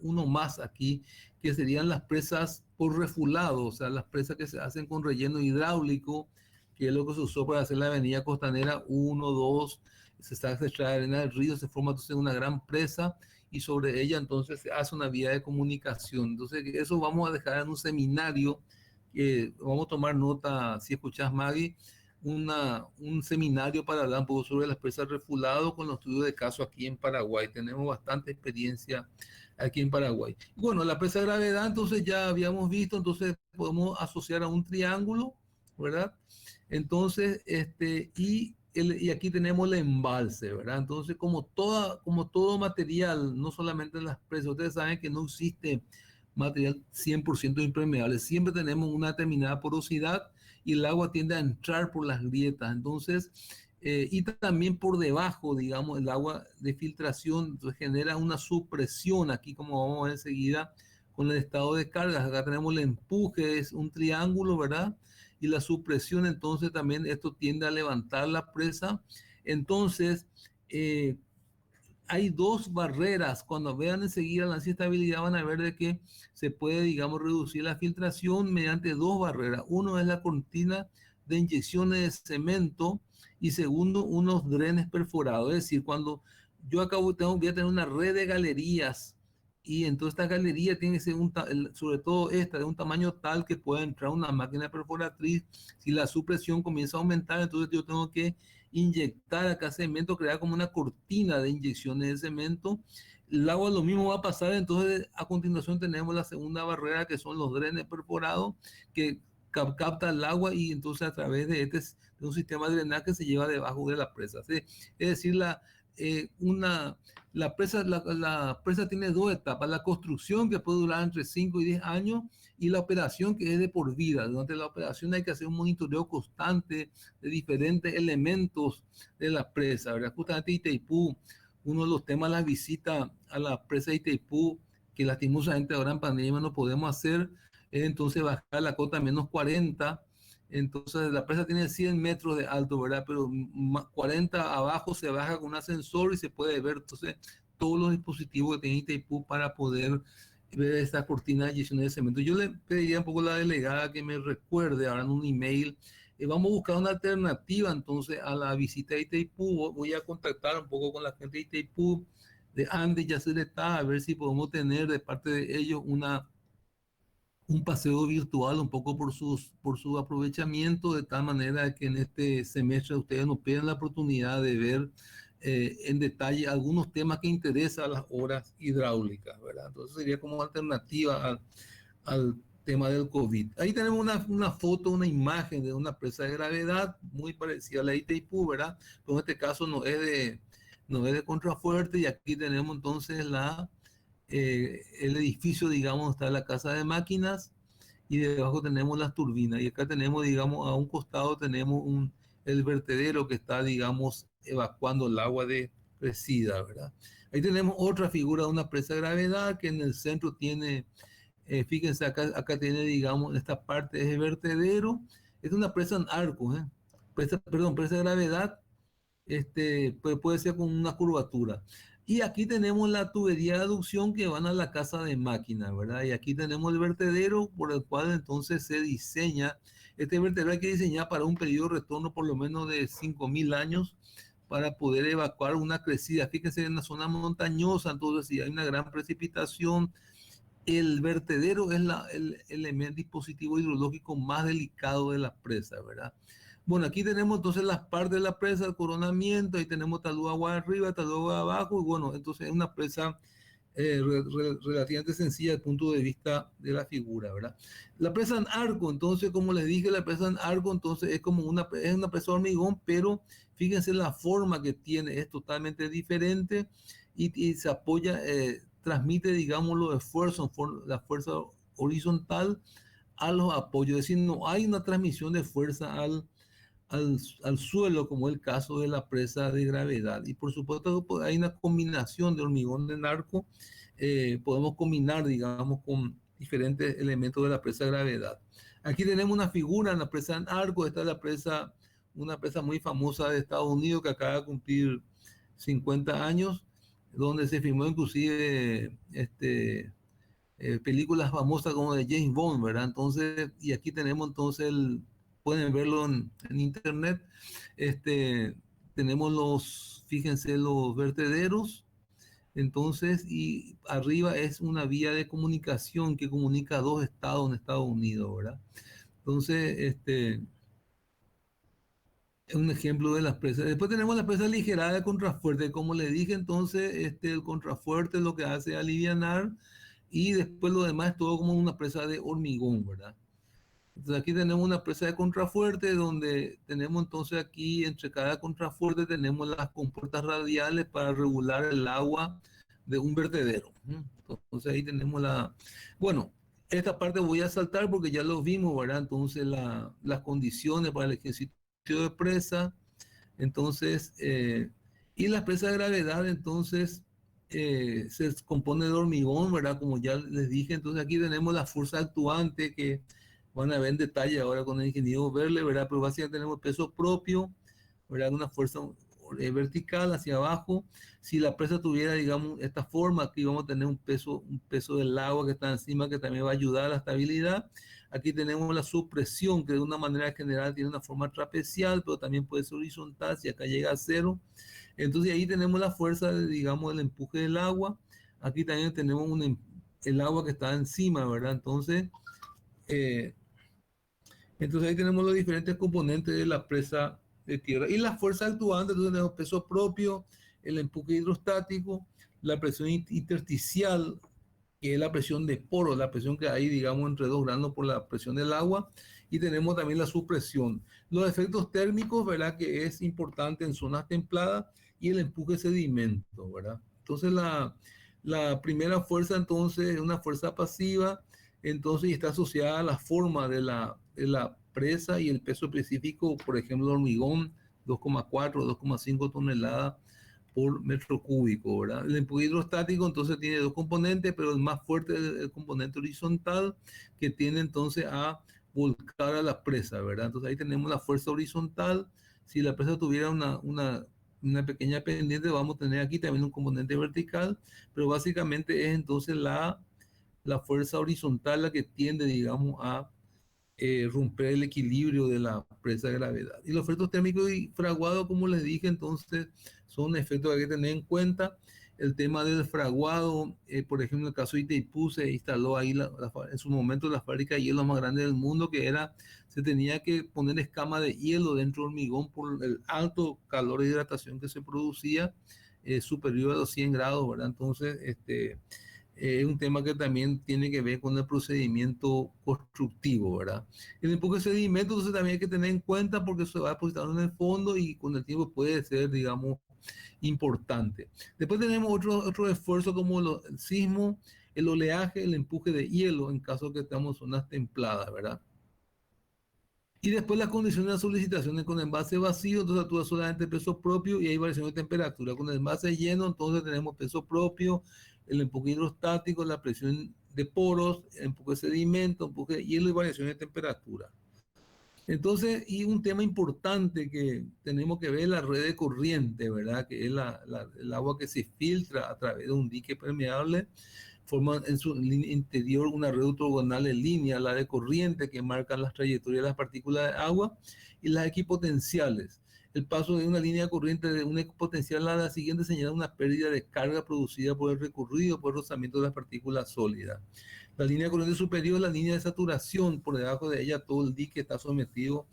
uno más aquí, que serían las presas por refulado, o sea, las presas que se hacen con relleno hidráulico, que es lo que se usó para hacer la avenida costanera 1, 2, se extrae arena del río, se forma entonces una gran presa, y sobre ella entonces se hace una vía de comunicación. Entonces, eso vamos a dejar en un seminario, que vamos a tomar nota, si escuchás, Maggie, un seminario para hablar un poco sobre las presas refulado con los estudios de caso aquí en Paraguay. Tenemos bastante experiencia aquí en Paraguay. Bueno, la presa de gravedad, entonces ya habíamos visto, entonces podemos asociar a un triángulo, ¿verdad? Entonces, y aquí tenemos el embalse, ¿verdad? Entonces, como todo material, no solamente en las presas, ustedes saben que no existe material 100% impermeable. Siempre tenemos una determinada porosidad y el agua tiende a entrar por las grietas. Entonces, y también por debajo, digamos, el agua de filtración entonces genera una supresión, aquí como vamos a ver enseguida con el estado de cargas. Acá tenemos el empuje, es un triángulo, ¿verdad? Y la supresión, entonces también esto tiende a levantar la presa. Entonces, hay dos barreras. Cuando vean enseguida la estabilidad, van a ver de que se puede, digamos, reducir la filtración mediante dos barreras. Uno es la cortina de inyecciones de cemento, y segundo, unos drenes perforados. Es decir, cuando yo voy a tener una red de galerías, y entonces esta galería tiene que ser, sobre todo esta, de un tamaño tal que pueda entrar una máquina perforatriz. Si la supresión comienza a aumentar, entonces yo tengo que inyectar acá cemento, crear como una cortina de inyecciones de cemento. El agua lo mismo va a pasar, entonces a continuación tenemos la segunda barrera, que son los drenes perforados, que capta el agua, y entonces a través de un sistema de drenaje se lleva debajo de la presa. ¿Sí? Es decir, la presa tiene dos etapas: la construcción, que puede durar entre 5 y 10 años, y la operación, que es de por vida. Durante la operación hay que hacer un monitoreo constante de diferentes elementos de la presa, ¿verdad? Justamente Itaipú, uno de los temas, la visita a la presa de Itaipú, que lastimosamente ahora en pandemia no podemos hacer, es entonces bajar la cota a -40. Entonces la presa tiene 100 metros de alto, ¿verdad? Pero 40 abajo se baja con un ascensor y se puede ver entonces todos los dispositivos que tiene Itaipú para poder ver esta cortina de inyección de cemento. Yo le pediría un poco a la delegada que me recuerde ahora en un email. Vamos a buscar una alternativa entonces a la visita de Itaipú. Voy a contactar un poco con la gente de Itaipú, de Andes, Yacyretá, a ver si podemos tener de parte de ellos un paseo virtual un poco por su aprovechamiento, de tal manera que en este semestre ustedes nos pierdan la oportunidad de ver en detalle algunos temas que interesan a las obras hidráulicas, ¿verdad? Entonces sería como alternativa al tema del COVID. Ahí tenemos una foto, una imagen de una presa de gravedad muy parecida a la de Itaipú, ¿verdad? Pero en este caso no es de contrafuerte, y aquí tenemos entonces el edificio, digamos, está la casa de máquinas, y debajo tenemos las turbinas, y acá tenemos, digamos, a un costado tenemos el vertedero que está, digamos, evacuando el agua de resida, ¿verdad? Ahí tenemos otra figura de una presa de gravedad que en el centro tiene, fíjense acá tiene, digamos, esta parte es el vertedero. Es una presa en arco, ¿eh? Perdón, presa de gravedad, puede ser con una curvatura. Y aquí tenemos la tubería de aducción que van a la casa de máquina, ¿verdad? Y aquí tenemos el vertedero por el cual entonces se diseña. Este vertedero hay que diseñar para un periodo de retorno por lo menos de 5.000 años para poder evacuar una crecida. Fíjense en la zona montañosa, entonces si hay una gran precipitación, el vertedero es el elemento dispositivo hidrológico más delicado de la presa, ¿verdad? Bueno, aquí tenemos entonces las partes de la presa, el coronamiento, ahí tenemos talud agua arriba, talud agua abajo, y bueno, entonces es una presa relativamente sencilla desde el punto de vista de la figura, ¿verdad? La presa en arco, entonces, como les dije, la presa en arco, entonces es como es una presa de hormigón, pero fíjense la forma que tiene, es totalmente diferente y se apoya, transmite, digamos, los esfuerzos, la fuerza horizontal a los apoyos, es decir, no hay una transmisión de fuerza al suelo, como el caso de la presa de gravedad. Y por supuesto hay una combinación de hormigón en arco, podemos combinar, digamos, con diferentes elementos de la presa de gravedad. Aquí tenemos una figura en la presa en arco, esta es una presa muy famosa de Estados Unidos que acaba de cumplir 50 años, donde se filmó inclusive películas famosas como de James Bond, ¿verdad? Entonces, y aquí tenemos entonces pueden verlo en internet, tenemos fíjense, los vertederos, entonces, y arriba es una vía de comunicación que comunica dos estados en Estados Unidos, ¿verdad? Entonces, es un ejemplo de las presas. Después tenemos la presa aligerada de contrafuerte. Como le dije, entonces, el contrafuerte lo que hace es alivianar y después lo demás es todo como una presa de hormigón, ¿verdad? Entonces aquí tenemos una presa de contrafuerte donde tenemos entonces aquí entre cada contrafuerte tenemos las compuertas radiales para regular el agua de un vertedero. Entonces ahí tenemos Bueno, esta parte voy a saltar porque ya lo vimos, ¿verdad? Entonces las condiciones para el ejercicio de presa, entonces, y la presa de gravedad, entonces, se compone de hormigón, ¿verdad? Como ya les dije, entonces aquí tenemos la fuerza actuante que van a ver en detalle ahora con el ingeniero Verle, ¿verdad? Pero básicamente tenemos peso propio, ¿verdad? Una fuerza vertical hacia abajo. Si la presa tuviera, digamos, esta forma, aquí vamos a tener un peso del agua que está encima que también va a ayudar a la estabilidad. Aquí tenemos la supresión, que de una manera general tiene una forma trapecial, pero también puede ser horizontal si acá llega a cero. Entonces ahí tenemos la fuerza, digamos, del empuje del agua. Aquí también tenemos el agua que está encima, ¿verdad? Eh, entonces ahí tenemos los diferentes componentes de la presa de tierra. Y las fuerzas actuantes, entonces tenemos peso propio, el empuje hidrostático, la presión intersticial, que es la presión de poro, la presión que hay, digamos, entre dos granos por la presión del agua, y tenemos también la supresión. Los efectos térmicos, ¿verdad? Que es importante en zonas templadas, y el empuje sedimento, ¿verdad? Entonces la primera fuerza entonces es una fuerza pasiva, entonces está asociada a la forma de la presa y el peso específico, por ejemplo, el hormigón, 2,4, 2,5 toneladas por metro cúbico, ¿verdad? El empuje hidrostático entonces tiene dos componentes, pero el más fuerte es el componente horizontal que tiene entonces a volcar a la presa, ¿verdad? Entonces ahí tenemos la fuerza horizontal. Si la presa tuviera una pequeña pendiente, vamos a tener aquí también un componente vertical, pero básicamente es entonces la fuerza horizontal la que tiende, digamos, a romper el equilibrio de la presa de gravedad. Y los efectos térmicos y fraguado, como les dije, entonces son efectos que hay que tener en cuenta. El tema del fraguado, por ejemplo, en el caso de Itaipú se instaló ahí en su momento la fábrica de hielo más grande del mundo, se tenía que poner escama de hielo dentro del hormigón por el alto calor de hidratación que se producía, superior a los 100 grados, ¿verdad? Entonces, es un tema que también tiene que ver con el procedimiento constructivo, ¿verdad? El empuje de sedimento, entonces también hay que tener en cuenta porque se va depositando en el fondo y con el tiempo puede ser, digamos, importante. Después tenemos otro esfuerzo como el sismo, el oleaje, el empuje de hielo en caso que estamos en zonas templadas, ¿verdad? Y después las condiciones de solicitaciones con envase vacío, entonces actúa solamente peso propio y hay variación de temperatura. Con el envase lleno, entonces tenemos peso propio, el empuje hidrostático, la presión de poros, el empuje de sedimento, empuje de hielo y variación de temperatura. Entonces, y un tema importante que tenemos que ver es la red de corriente, ¿verdad? Que es el agua que se filtra a través de un dique permeable, forma en su interior una red ortogonal en línea, la de corriente que marca las trayectorias de las partículas de agua y las equipotenciales. El paso de una línea de corriente de una equipotencial a la siguiente señala una pérdida de carga producida por el recorrido, por el rozamiento de las partículas sólidas. La línea de corriente superior es la línea de saturación, por debajo de ella todo el dique está sometido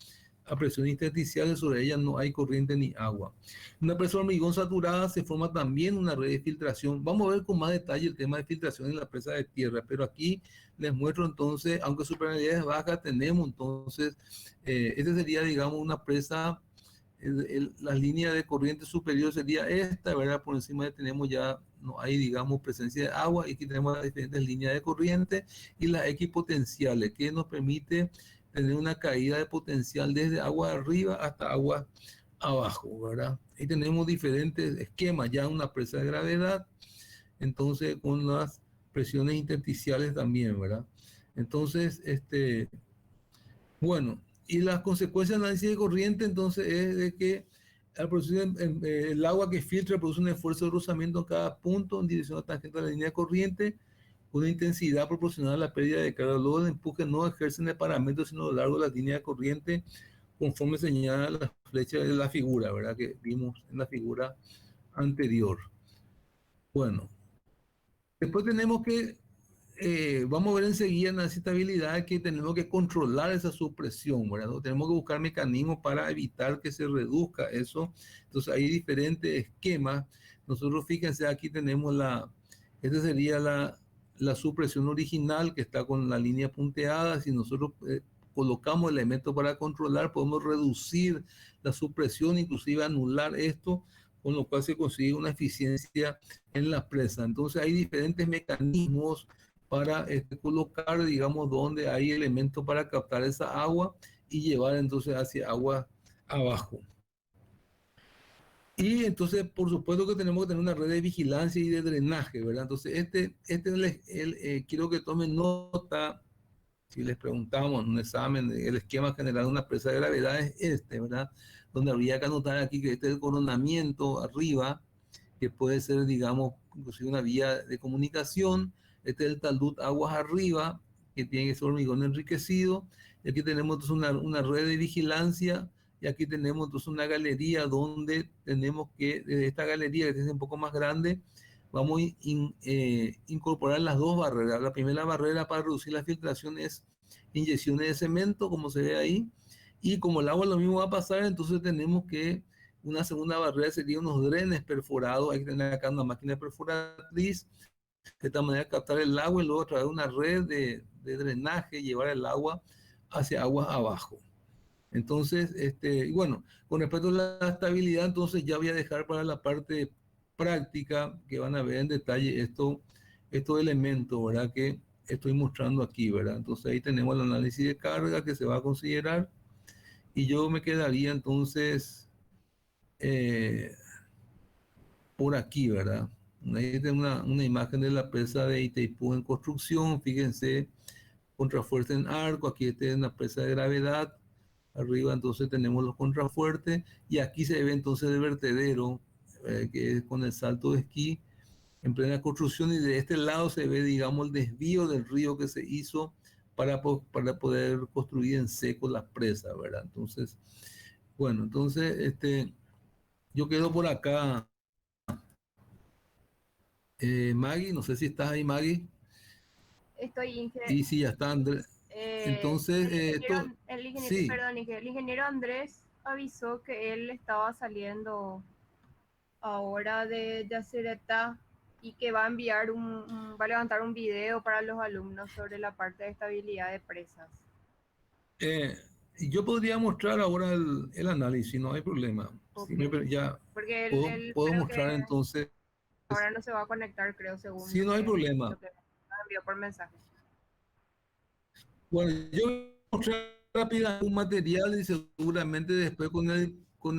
a presión intersticial, sobre ella no hay corriente ni agua. Una presa de hormigón saturada se forma también una red de filtración. Vamos a ver con más detalle el tema de filtración en la presa de tierra, pero aquí les muestro entonces, aunque su permeabilidad es baja, tenemos entonces, esta sería, digamos, una presa, la línea de corriente superior sería esta, ¿verdad? Por encima tenemos ya, no hay, digamos, presencia de agua, y aquí tenemos las diferentes líneas de corriente y las equipotenciales, que nos permite tener una caída de potencial desde agua arriba hasta agua abajo, ¿verdad? Ahí tenemos diferentes esquemas, ya una presa de gravedad, entonces con las presiones intersticiales también, ¿verdad? Entonces, bueno, y las consecuencias del análisis de corriente, entonces, es de que al producir el agua que filtra produce un esfuerzo de rozamiento en cada punto en dirección a tangente de la línea de corriente, una intensidad proporcional a la pérdida de carga. Luego el empuje no ejerce en el parámetro, sino a lo largo de la línea de corriente, conforme señala la flecha de la figura, ¿verdad? Que vimos en la figura anterior. Bueno, después tenemos que, vamos a ver enseguida en la estabilidad que tenemos que controlar esa supresión, ¿verdad? ¿No? Tenemos que buscar mecanismos para evitar que se reduzca eso. Entonces hay diferentes esquemas. Nosotros, fíjense, aquí tenemos esta sería la supresión original que está con la línea punteada. Si nosotros colocamos elementos para controlar, podemos reducir la supresión, inclusive anular esto, con lo cual se consigue una eficiencia en la presa. Entonces hay diferentes mecanismos para colocar, digamos, donde hay elementos para captar esa agua y llevar entonces hacia agua abajo. Y entonces, por supuesto que tenemos que tener una red de vigilancia y de drenaje, ¿verdad? Entonces, quiero que tomen nota, si les preguntamos en un examen, el esquema general de una presa de gravedad es ¿verdad? Donde habría que anotar aquí que este es el coronamiento arriba, que puede ser, digamos, inclusive una vía de comunicación. Este es el talud aguas arriba, que tiene que ser hormigón enriquecido. Y aquí tenemos entonces una red de vigilancia, y aquí tenemos entonces una galería donde tenemos que, desde esta galería, que es un poco más grande, vamos a incorporar las dos barreras. La primera barrera para reducir la filtración es inyecciones de cemento, como se ve ahí, y como el agua lo mismo va a pasar, entonces tenemos que una segunda barrera sería unos drenes perforados. Hay que tener acá una máquina perforatriz, de esta manera captar el agua y luego traer una red de drenaje, llevar el agua hacia aguas abajo. Entonces, bueno, con respecto a la estabilidad, entonces ya voy a dejar para la parte práctica, que van a ver en detalle estos elementos, ¿verdad? Que estoy mostrando aquí, ¿verdad? Entonces ahí tenemos el análisis de carga que se va a considerar, y yo me quedaría entonces por aquí, ¿verdad? Ahí está una imagen de la presa de Itaipú en construcción. Fíjense, contrafuerte en arco. Aquí está una presa de gravedad. Arriba entonces tenemos los contrafuertes. Y aquí se ve entonces el vertedero, que es con el salto de esquí en plena construcción. Y de este lado se ve, digamos, el desvío del río que se hizo para poder construir en seco las presas, ¿verdad? Entonces, bueno, entonces yo quedo por acá. Maggie, no sé si estás ahí, Maggie. Estoy Y si ya está Andrés. Entonces, sí, perdón, el ingeniero Andrés avisó que él estaba saliendo ahora de Yacyretá y que va a enviar va a levantar un video para los alumnos sobre la parte de estabilidad de presas. yo podría mostrar ahora el análisis, no hay problema. Okay. Sí, ya porque él puedo creo mostrar que entonces. ahora no se va a conectar, creo, según Sí, no hay problema. lo que me envió por mensaje. Bueno, yo voy a mostrar rápida un material y seguramente después con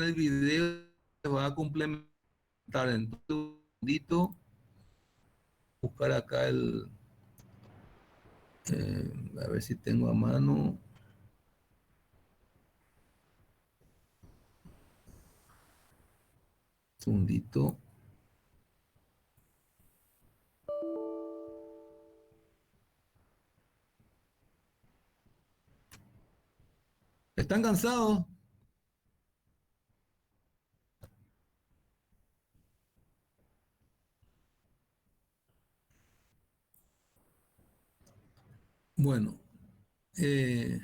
el video se va a complementar. Entonces, un segundito, buscar acá a ver si tengo a mano. Un segundito. ¿Están cansados? Bueno, eh,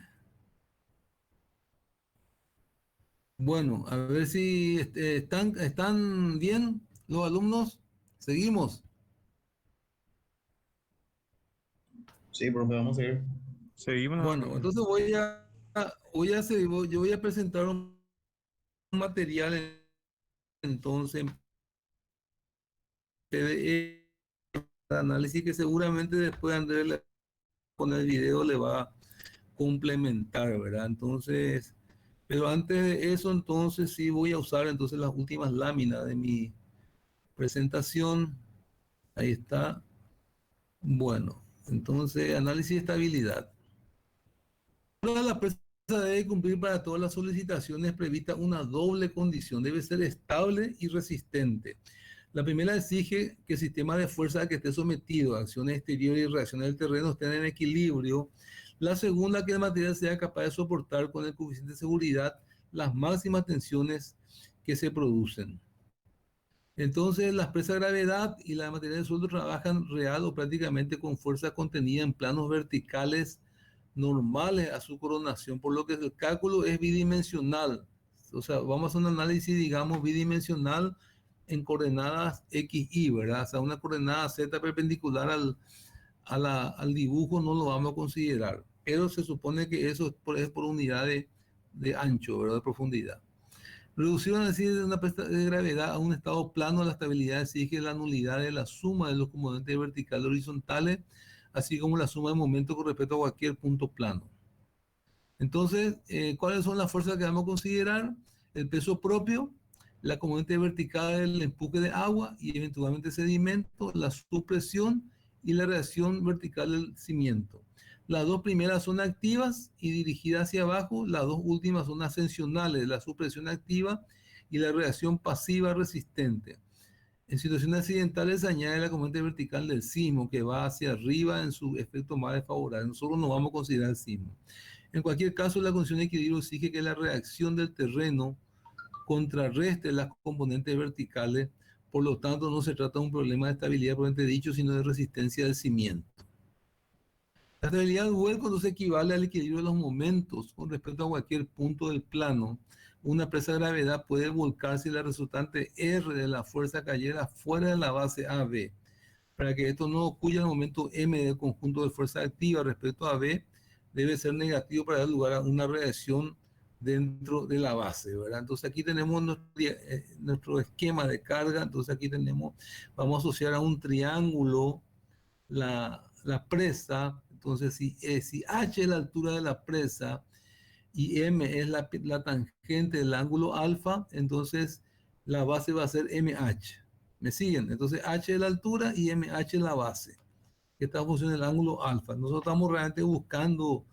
bueno, a ver si están bien los alumnos. Seguimos. Sí, profe, vamos a ir. Seguimos. Bueno, entonces yo voy a presentar un material entonces en PDF de análisis que seguramente después Andrés con el video le va a complementar, ¿verdad? Entonces, pero antes de eso, entonces sí voy a usar entonces las últimas láminas de mi presentación. Ahí está. Bueno, entonces análisis de estabilidad. Toda la empresa debe cumplir para todas las solicitaciones previstas una doble condición. Debe ser estable y resistente. La primera exige que el sistema de fuerza al que esté sometido a acciones exteriores y reacciones del terreno estén en equilibrio. La segunda, que el material sea capaz de soportar con el coeficiente de seguridad las máximas tensiones que se producen. Entonces, las presas de gravedad y la materia de sueldo trabajan real o prácticamente con fuerza contenida en planos verticales normales a su coronación, por lo que el cálculo es bidimensional. O sea, vamos a hacer un análisis, digamos, bidimensional en coordenadas X, Y, ¿verdad? O sea, una coordenada Z perpendicular al dibujo no lo vamos a considerar, pero se supone que eso es por unidad de ancho, ¿verdad? De profundidad. Reducción así de una presa de gravedad a un estado plano, la estabilidad exige la nulidad de la suma de los componentes verticales y horizontales, así como la suma de momentos con respecto a cualquier punto plano. Entonces, ¿cuáles son las fuerzas que vamos a considerar? El peso propio, la componente vertical del empuje de agua y eventualmente sedimento, la supresión y la reacción vertical del cimiento. Las dos primeras son activas y dirigidas hacia abajo, las dos últimas son ascensionales, la supresión activa y la reacción pasiva resistente. En situaciones accidentales se añade la componente vertical del sismo que va hacia arriba en su efecto más desfavorable. Nosotros no vamos a considerar el sismo. En cualquier caso, la condición de equilibrio exige que la reacción del terreno contrarreste las componentes verticales, por lo tanto no se trata de un problema de estabilidad propiamente dicho, sino de resistencia del cimiento. La estabilidad del vuelco entonces equivale al equilibrio de los momentos con respecto a cualquier punto del plano. Una presa de gravedad puede volcar si la resultante R de la fuerza cayera fuera de la base AB. Para que esto no ocurra, el momento M del conjunto de fuerza activa respecto a B debe ser negativo para dar lugar a una reacción dentro de la base, ¿verdad? Entonces aquí tenemos nuestro esquema de carga. Entonces aquí vamos a asociar a un triángulo la presa. Entonces si H es la altura de la presa y M es la tangente del ángulo alfa, entonces la base va a ser MH. ¿Me siguen? Entonces H es la altura y MH es la base, que está en función del ángulo alfa. Nosotros estamos realmente buscando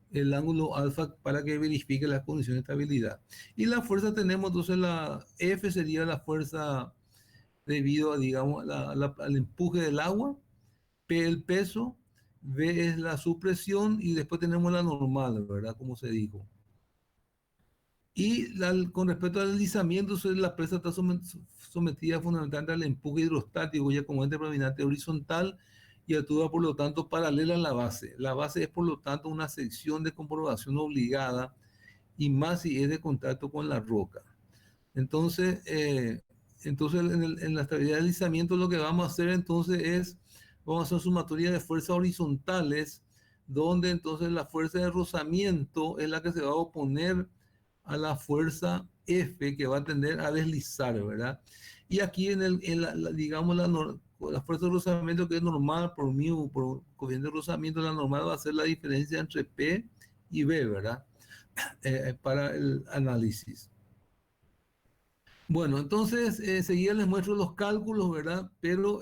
el ángulo alfa para que verifique las condiciones de estabilidad. Y la fuerza tenemos, entonces la F sería la fuerza debido a, digamos, al empuje del agua, P el peso, V es la supresión y después tenemos la normal, ¿verdad? Como se dijo. Y con respecto al deslizamiento, la presa está sometida fundamentalmente al empuje hidrostático, ya como ente predominante horizontal y actúa por lo tanto paralela a la base. La base es por lo tanto una sección de comprobación obligada y más si es de contacto con la roca. Entonces, en la estabilidad del deslizamiento lo que vamos a hacer entonces es, vamos a hacer sumatoria de fuerzas horizontales, donde entonces la fuerza de rozamiento es la que se va a oponer a la fuerza F que va a tender a deslizar, ¿verdad? Y aquí digamos, la fuerza de rozamiento que es normal por mu, por coeficiente de rozamiento, la normal va a ser la diferencia entre P y B, ¿verdad? para el análisis. Bueno, entonces seguida les muestro los cálculos, ¿verdad? Pero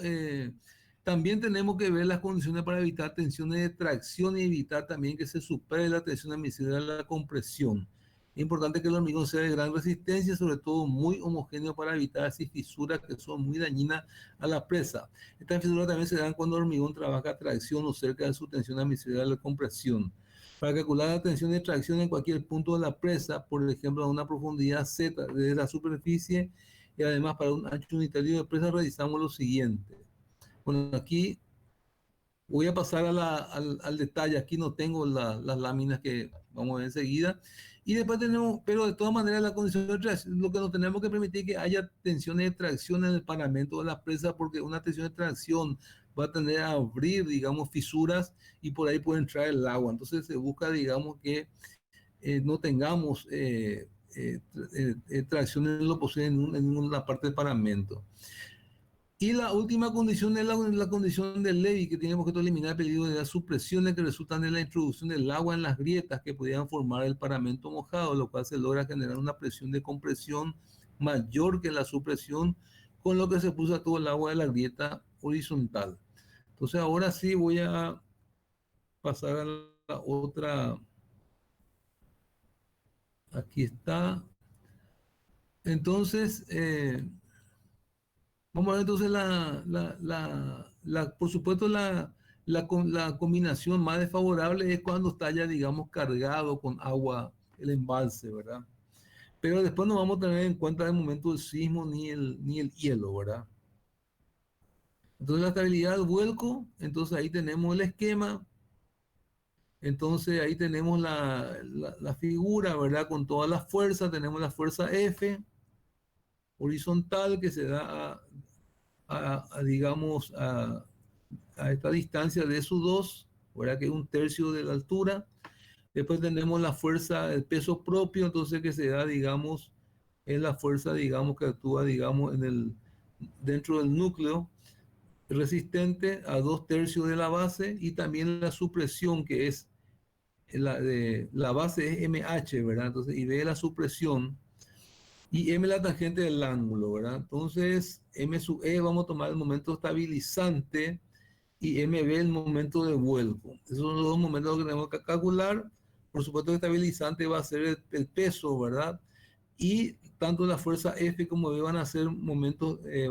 también tenemos que ver las condiciones para evitar tensiones de tracción y evitar también que se supere la tensión admisible a la compresión. Es importante que el hormigón sea de gran resistencia, sobre todo muy homogéneo para evitar así fisuras que son muy dañinas a la presa. Estas fisuras también se dan cuando el hormigón trabaja a tracción o cerca de su tensión admisible a la compresión. Para calcular la tensión de tracción en cualquier punto de la presa, por ejemplo, a una profundidad Z de la superficie, y además para un ancho unitario de presa, realizamos lo siguiente. Bueno, aquí voy a pasar al detalle. Aquí no tengo las láminas que vamos a ver enseguida. Y después tenemos, pero de todas maneras, la condición de tracción, lo que nos tenemos que permitir es que haya tensiones de tracción en el paramento de la presa, porque una tensión de tracción va a tender a abrir, digamos, fisuras y por ahí puede entrar el agua. Entonces se busca, digamos, que no tengamos tracción en lo posible en una parte del paramento. Y la última condición es la condición del Levy, que tenemos que eliminar el peligro de las supresiones que resultan de la introducción del agua en las grietas que podían formar el paramento mojado, lo cual se logra generar una presión de compresión mayor que la supresión, con lo que se puso todo el agua de la grieta horizontal. Entonces ahora sí voy a pasar a la otra. Aquí está. Entonces, vamos a ver entonces por supuesto, la combinación más desfavorable es cuando está ya, digamos, cargado con agua el embalse, ¿verdad? Pero después no vamos a tener en cuenta el momento del sismo ni el hielo, ¿verdad? Entonces la estabilidad del vuelco, entonces ahí tenemos el esquema, entonces ahí tenemos la figura, ¿verdad? Con todas las fuerzas, tenemos la fuerza F horizontal que se da digamos, a esta distancia de su 2, ¿verdad? Que es un tercio de la altura. Después tenemos la fuerza, el peso propio, entonces que se da, digamos, es la fuerza, digamos, que actúa, digamos, dentro del núcleo resistente a 2/3 de la base, y también la supresión, que es la base es MH, ¿verdad? Entonces, y ve la supresión, y M la tangente del ángulo, ¿verdad? Entonces, M sub E vamos a tomar el momento estabilizante y MB el momento de vuelco. Esos son los dos momentos que tenemos que calcular. Por supuesto, el estabilizante va a ser el peso, ¿verdad? Y tanto la fuerza F como B van a ser momentos de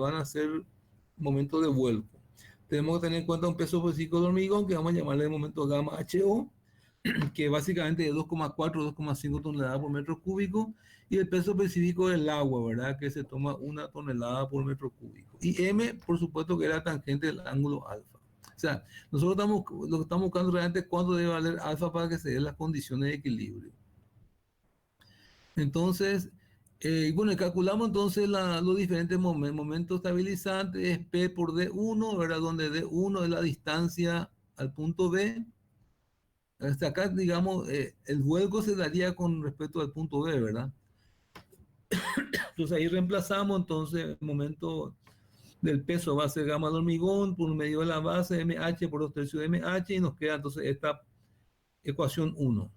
vuelco. Tenemos que tener en cuenta un peso específico de hormigón, que vamos a llamarle el momento gamma HO, que básicamente es 2,4, 2,5 toneladas por metro cúbico, y el peso específico del agua, ¿verdad? Que se toma 1 tonelada por metro cúbico. Y M, por supuesto, que era tangente del ángulo alfa. O sea, nosotros lo que estamos buscando realmente es cuánto debe valer alfa para que se den las condiciones de equilibrio. Entonces, bueno, calculamos entonces los diferentes momentos estabilizantes. Es P por D1, ¿verdad? Donde D1 es la distancia al punto B. Hasta acá, digamos, el vuelco se daría con respecto al punto B, ¿verdad? Entonces ahí reemplazamos, entonces el momento del peso va a ser gamma del hormigón por medio de la base MH por 2/3 de MH, y nos queda entonces esta ecuación 1.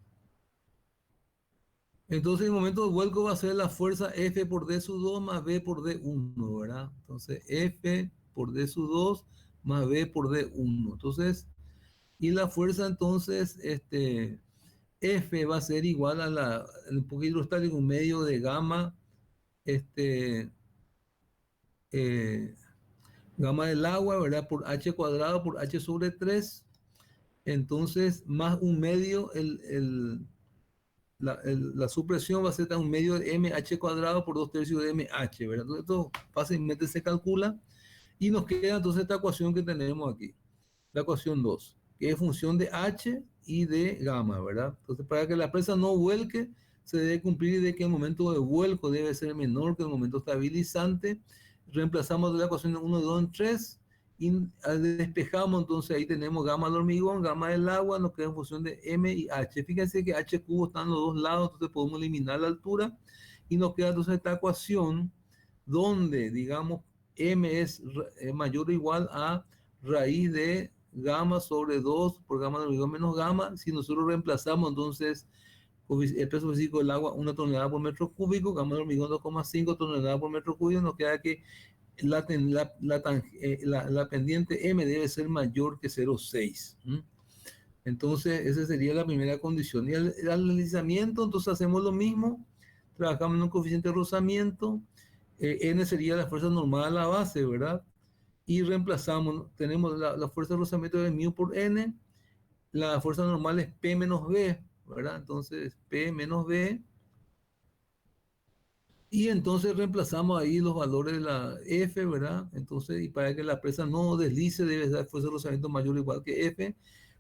Entonces el momento del vuelco va a ser la fuerza F por D sub 2 más B por D1, ¿verdad? Entonces F por D sub 2 más B por D1. Entonces, y la fuerza entonces, F va a ser igual a el empuje hidrostático medio de gamma, gamma del agua, ¿verdad? Por H cuadrado por H sobre 3. Entonces, más un medio, la supresión va a ser un medio de MH cuadrado por 2/3 de MH, ¿verdad? Entonces, esto fácilmente se calcula y nos queda entonces esta ecuación que tenemos aquí, la ecuación 2, que es función de H y de gamma, ¿verdad? Entonces, para que la presa no vuelque, se debe cumplir de que el momento de vuelco debe ser menor que el momento estabilizante. Reemplazamos de la ecuación 1, 2 en 3 y despejamos, entonces ahí tenemos gamma del hormigón, gamma del agua, nos queda en función de M y H. Fíjense que H cubo está en los dos lados, entonces podemos eliminar la altura y nos queda entonces esta ecuación donde, digamos, M es mayor o igual a raíz de gamma sobre 2 por gamma del hormigón menos gamma. Si nosotros reemplazamos entonces El peso físico del agua, 1 tonelada por metro cúbico, cama de hormigón 2,5 toneladas por metro cúbico, nos queda que la pendiente M debe ser mayor que 0,6. Entonces, esa sería la primera condición. Y el deslizamiento, entonces hacemos lo mismo, trabajamos en un coeficiente de rozamiento, N sería la fuerza normal a la base, ¿verdad? Y reemplazamos, tenemos la fuerza de rozamiento de mu por N, la fuerza normal es P menos B, ¿verdad? Entonces, P menos B. Y entonces reemplazamos ahí los valores de la F, ¿verdad? Entonces, y para que la presa no deslice, debe dar fuerza de rozamiento mayor o igual que F.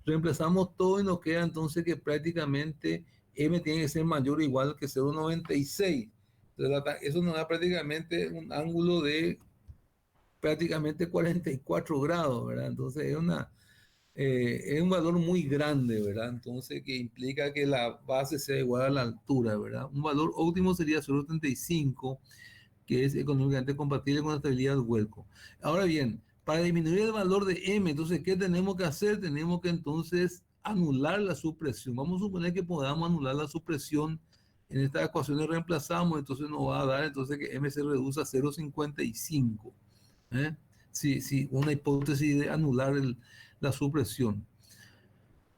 Reemplazamos todo y nos queda entonces que prácticamente M tiene que ser mayor o igual que 0,96. Entonces, eso nos da prácticamente un ángulo de prácticamente 44 grados, ¿verdad? Entonces, es un valor muy grande, ¿verdad? Entonces, que implica que la base sea igual a la altura, ¿verdad? Un valor óptimo sería 0,75, que es económicamente compatible con la estabilidad del hueco. Ahora bien, para disminuir el valor de M, entonces, ¿qué tenemos que hacer? Tenemos que entonces anular la supresión. Vamos a suponer que podamos anular la supresión. En esta ecuación le reemplazamos, entonces nos va a dar entonces que M se reduce a 0,55. ¿Eh? Sí, una hipótesis de anular la supresión.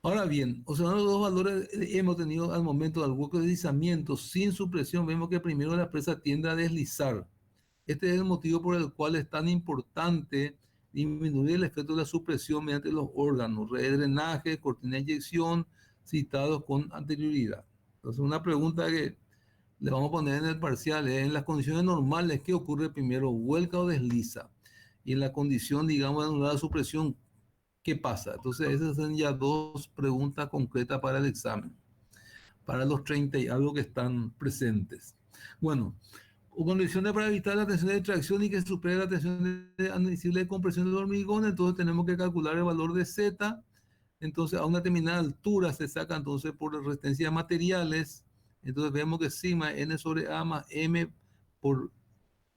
Ahora bien, observando los dos valores que hemos tenido al momento del hueco de deslizamiento sin supresión, vemos que primero la presa tiende a deslizar. Este es el motivo por el cual es tan importante disminuir el efecto de la supresión mediante los órganos, red de drenaje, cortina de inyección, citados con anterioridad. Entonces, una pregunta que le vamos a poner en el parcial es, en las condiciones normales, ¿qué ocurre primero? ¿Vuelca o desliza? Y en la condición, digamos, de anular la supresión, ¿qué pasa? Entonces, esas son ya dos preguntas concretas para el examen, para los 30 y algo que están presentes. Bueno, condiciones para evitar la tensión de tracción y que supere la tensión admisible de compresión del hormigón, entonces tenemos que calcular el valor de Z. Entonces, a una determinada altura se saca entonces por la resistencia de materiales. Entonces, vemos que sigma N sobre A más M por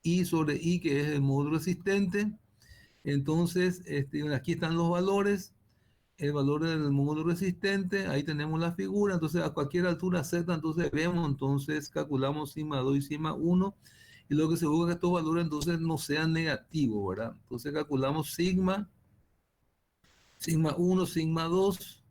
I sobre I, que es el módulo resistente. Entonces, aquí están los valores, el valor del módulo resistente, ahí tenemos la figura, entonces a cualquier altura Z, entonces vemos, entonces calculamos sigma 2 y sigma 1, y lo que se busca es que estos valores entonces no sean negativos, ¿verdad? Entonces calculamos sigma 1, sigma 2,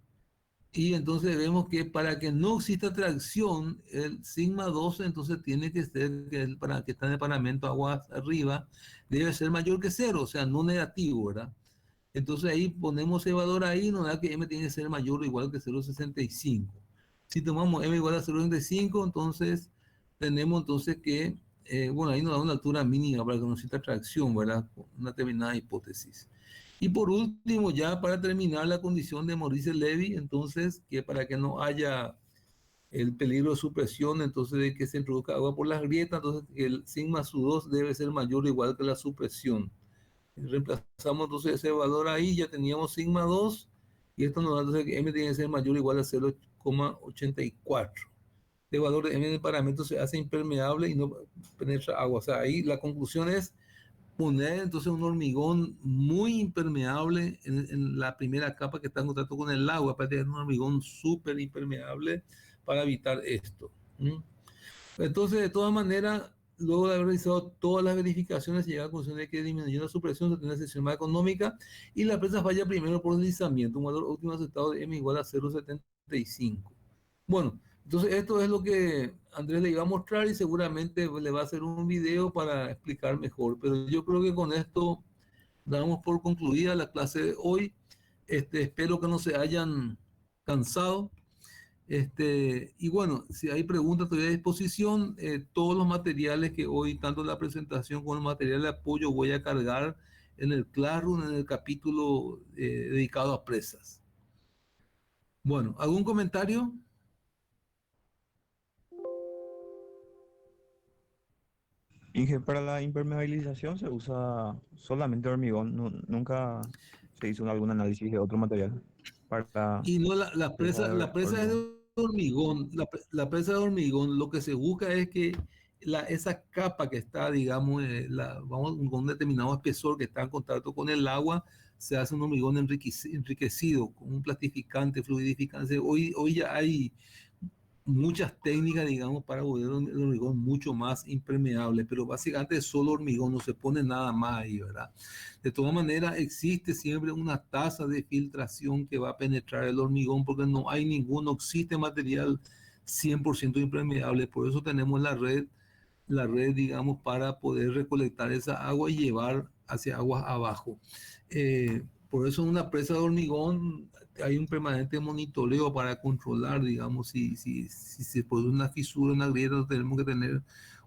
y entonces vemos que para que no exista tracción, el sigma 12 entonces tiene que ser, que está en el paramento aguas arriba, debe ser mayor que 0, o sea, no negativo, ¿verdad? Entonces ahí ponemos el valor ahí, nos da que M tiene que ser mayor o igual que 0,65. Si tomamos M igual a 0,65, entonces tenemos entonces que, bueno, ahí nos da una altura mínima para que no exista tracción, ¿verdad? Una determinada hipótesis. Y por último, ya para terminar la condición de Maurice-Levy, entonces, que para que no haya el peligro de supresión, entonces de que se introduzca agua por las grietas, entonces el sigma sub 2 debe ser mayor o igual que la supresión. Reemplazamos entonces ese valor ahí, ya teníamos sigma 2, y esto nos da entonces que M tiene que ser mayor o igual a 0,84. Este valor de M en el parámetro se hace impermeable y no penetra agua. O sea, ahí la conclusión es poner entonces un hormigón muy impermeable en la primera capa que está en contacto con el agua, para tener un hormigón súper impermeable para evitar esto. Entonces, de todas maneras, luego de haber realizado todas las verificaciones, se llega a la conclusión de que disminuyendo la supresión se tiene una sección más económica y la presa falla primero por deslizamiento, un valor óptimo aceptado de M igual a 0,75. Bueno, entonces esto es lo que Andrés le iba a mostrar y seguramente le va a hacer un video para explicar mejor, pero yo creo que con esto damos por concluida la clase de hoy. Espero que no se hayan cansado. Y bueno, si hay preguntas, estoy a disposición. Todos los materiales que hoy, tanto la presentación como el material de apoyo, voy a cargar en el Classroom, en el capítulo dedicado a presas. Bueno, ¿algún comentario? Inge, para la impermeabilización se usa solamente hormigón, nunca se hizo algún análisis de otro material para Y no, la presa es hormigón. de hormigón, la presa de hormigón, lo que se busca es que esa capa que está, digamos, vamos, con un determinado espesor que está en contacto con el agua, se hace un hormigón enriquecido con un plastificante, fluidificante. Hoy ya hay muchas técnicas, digamos, para volver el hormigón mucho más impermeable, pero básicamente es solo hormigón, no se pone nada más ahí, ¿verdad? De todas maneras, existe siempre una tasa de filtración que va a penetrar el hormigón porque no hay no existe material 100% impermeable, por eso tenemos la red, digamos, para poder recolectar esa agua y llevar hacia aguas abajo. Por eso en una presa de hormigón hay un permanente monitoreo para controlar, digamos, si se produce una fisura, una grieta, tenemos que tener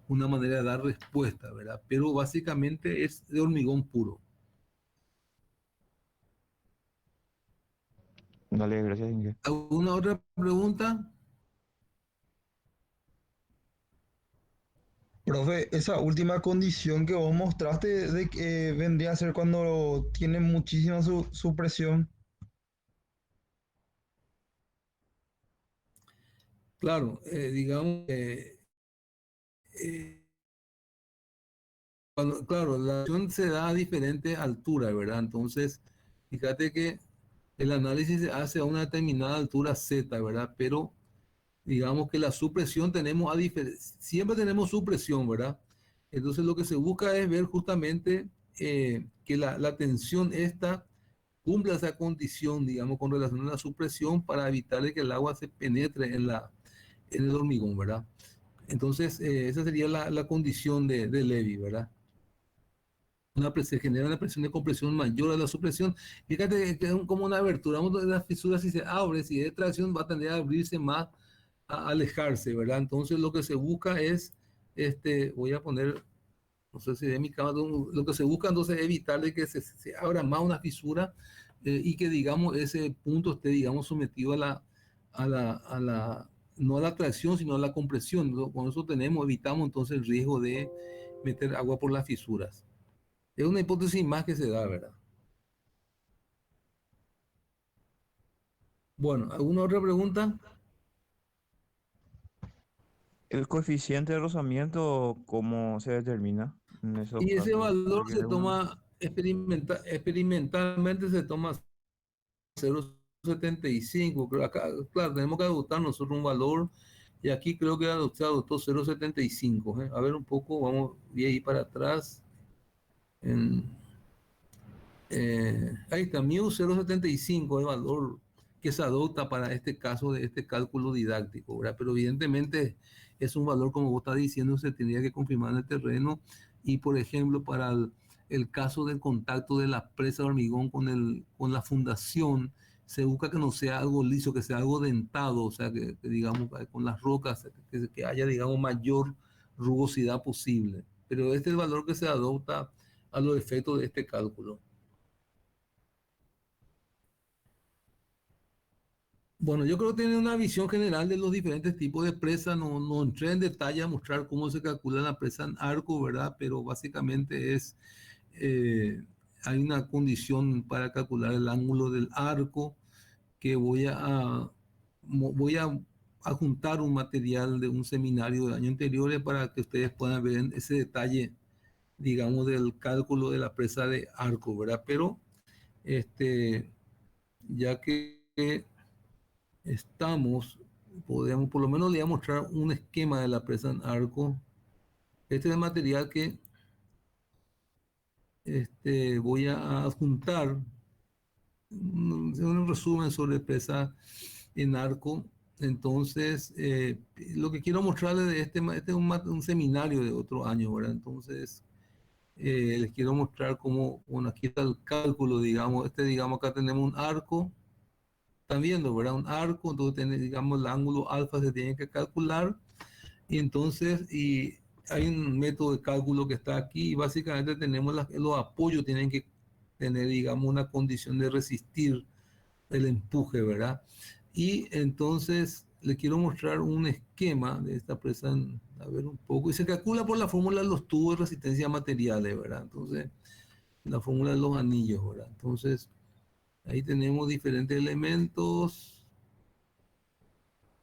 una manera de dar respuesta, ¿verdad? Pero básicamente es de hormigón puro. Dale, gracias, Inge. ¿Alguna otra pregunta? Profe, esa última condición que vos mostraste de que vendría a ser cuando tiene muchísima supresión. Claro, digamos, claro, la acción se da a diferentes alturas, ¿verdad? Entonces, fíjate que el análisis se hace a una determinada altura Z, ¿verdad? Pero digamos que la supresión siempre tenemos supresión, ¿verdad? Entonces lo que se busca es ver justamente que la tensión esta cumpla esa condición, digamos, con relación a la supresión para evitar de que el agua se penetre en el hormigón, ¿verdad? Entonces, esa sería la condición de Levy, ¿verdad? Se genera una presión de compresión mayor a la supresión. Fíjate que es como una abertura. La fisura, si se abre, si es tracción, va a tender a abrirse más, a alejarse, ¿verdad? Entonces, lo que se busca es, voy a poner, no sé si de mi cámara, lo que se busca entonces es evitar de que se abra más una fisura y que, digamos, ese punto esté, digamos, sometido no a la tracción, sino a la compresión. Con eso evitamos entonces el riesgo de meter agua por las fisuras. Es una hipótesis más que se da, ¿verdad? Bueno, ¿alguna otra pregunta? ¿El coeficiente de rozamiento cómo se determina en esos Y ese casos? valor se ¿Requiere una? toma experimentalmente se toma 0,75. Creo acá, claro, tenemos que adoptar nosotros un valor y aquí creo que se adoptó 0,75. A ver un poco, vamos de ahí para atrás. En, ahí está, mu 0,75 es el valor que se adopta para este caso de este cálculo didáctico, ¿verdad? Pero evidentemente es un valor, como vos estás diciendo, se tendría que confirmar en el terreno y, por ejemplo, para el caso del contacto de la presa de hormigón con la fundación, se busca que no sea algo liso, que sea algo dentado, o sea, que, digamos, con las rocas, que haya, digamos, mayor rugosidad posible. Pero este es el valor que se adopta a los efectos de este cálculo. Bueno, yo creo que tiene una visión general de los diferentes tipos de presa. No entré en detalle a mostrar cómo se calcula la presa en arco, ¿verdad? Pero básicamente eh, hay una condición para calcular el ángulo del arco que voy a adjuntar un material de un seminario de años anteriores para que ustedes puedan ver ese detalle, digamos, del cálculo de la presa de arco, ¿verdad? Pero, ya que podemos, por lo menos le voy a mostrar un esquema de la presa en arco. Este es el material que voy a adjuntar, un resumen sobre presa en arco. Entonces, lo que quiero mostrarles de este es un seminario de otro año, ¿verdad? Entonces, les quiero mostrar cómo, bueno, aquí está el cálculo, digamos, digamos, acá tenemos un arco. Están viendo, ¿verdad? Un arco, entonces digamos, el ángulo alfa se tiene que calcular y entonces hay un método de cálculo que está aquí y básicamente tenemos los apoyos tienen que tener, digamos, una condición de resistir el empuje, ¿verdad? Y entonces le quiero mostrar un esquema de esta presa, a ver un poco, y se calcula por la fórmula de los tubos de resistencia a materiales, ¿verdad? Entonces, la fórmula de los anillos, ¿verdad? Entonces, ahí tenemos diferentes elementos.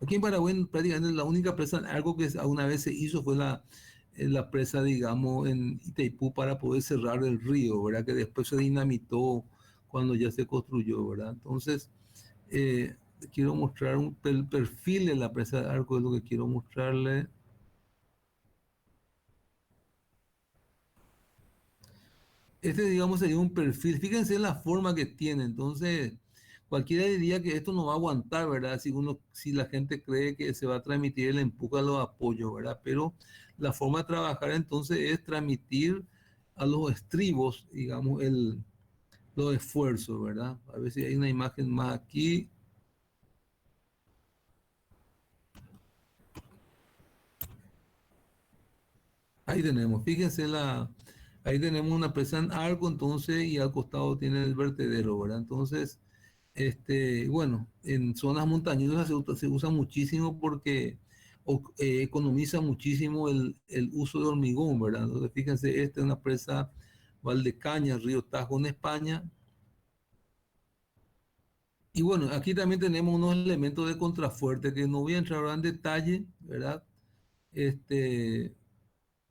Aquí en Paraguay prácticamente la única presa, algo que alguna vez se hizo fue la presa, digamos, en Itaipú para poder cerrar el río, ¿verdad? Que después se dinamitó cuando ya se construyó, ¿verdad? Entonces, quiero mostrar el perfil de la presa de Arco, es lo que quiero mostrarle. Este, digamos, sería un perfil. Fíjense en la forma que tiene. Entonces, cualquiera diría que esto no va a aguantar, ¿verdad? Si la gente cree que se va a transmitir el empuje a los apoyos, ¿verdad? Pero la forma de trabajar entonces es transmitir a los estribos, digamos, los esfuerzos, ¿verdad? A ver si hay una imagen más aquí. Ahí tenemos, fíjense ahí tenemos una presa en arco, entonces, y al costado tiene el vertedero, ¿verdad? Entonces, bueno, en zonas montañosas se usa muchísimo porque economiza muchísimo el uso de hormigón, ¿verdad? Entonces, fíjense, esta es una presa Valdecañas, Río Tajo en España. Y bueno, aquí también tenemos unos elementos de contrafuerte que no voy a entrar ahora en detalle, ¿verdad? Este,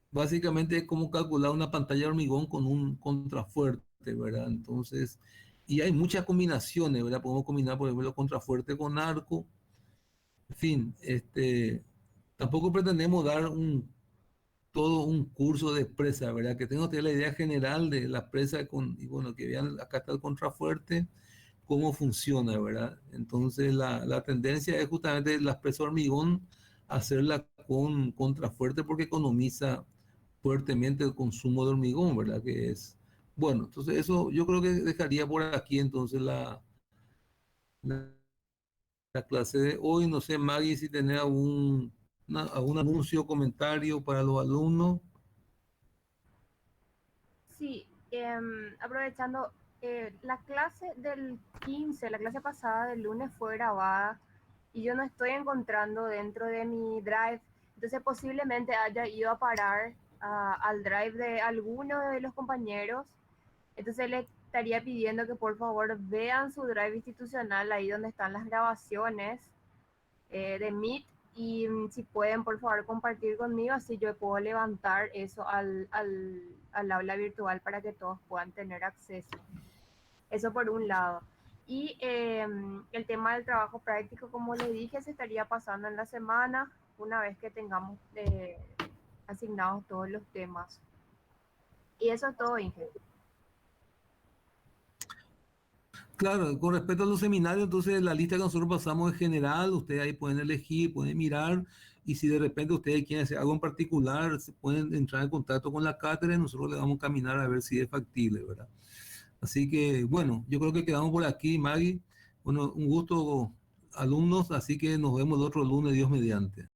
Básicamente es como calcular una pantalla de hormigón con un contrafuerte, ¿verdad? Entonces, y hay muchas combinaciones, ¿verdad? Podemos combinar, por ejemplo, contrafuerte con arco. En fin, tampoco pretendemos dar todo un curso de presa, ¿verdad? Que tengan la idea general de la presa y bueno, que vean, acá está el contrafuerte, cómo funciona, ¿verdad? Entonces, la tendencia es justamente las presas hormigón, hacerla con contrafuerte porque economiza fuertemente el consumo de hormigón, ¿verdad? Que es, bueno, entonces eso yo creo que dejaría por aquí entonces la, la clase de hoy. No sé, Maggie, si tenés algún anuncio o comentario para los alumnos. Sí, aprovechando, la clase del 15, la clase pasada del lunes fue grabada y yo no estoy encontrando dentro de mi drive, entonces posiblemente haya ido a parar al drive de alguno de los compañeros, entonces le estaría pidiendo que por favor vean su drive institucional ahí donde están las grabaciones de Meet y si pueden por favor compartir conmigo, así yo puedo levantar eso al aula virtual para que todos puedan tener acceso. Eso por un lado. Y el tema del trabajo práctico, como le dije, se estaría pasando en la semana, una vez que tengamos asignados todos los temas. Y eso es todo, Inge. Claro, con respecto a los seminarios, entonces la lista que nosotros pasamos es general, ustedes ahí pueden elegir, pueden mirar, y si de repente ustedes quieren hacer algo en particular, se pueden entrar en contacto con la cátedra y nosotros le vamos a caminar a ver si es factible, ¿verdad? Así que, bueno, yo creo que quedamos por aquí, Maggie. Bueno, un gusto, alumnos, así que nos vemos el otro lunes, Dios mediante.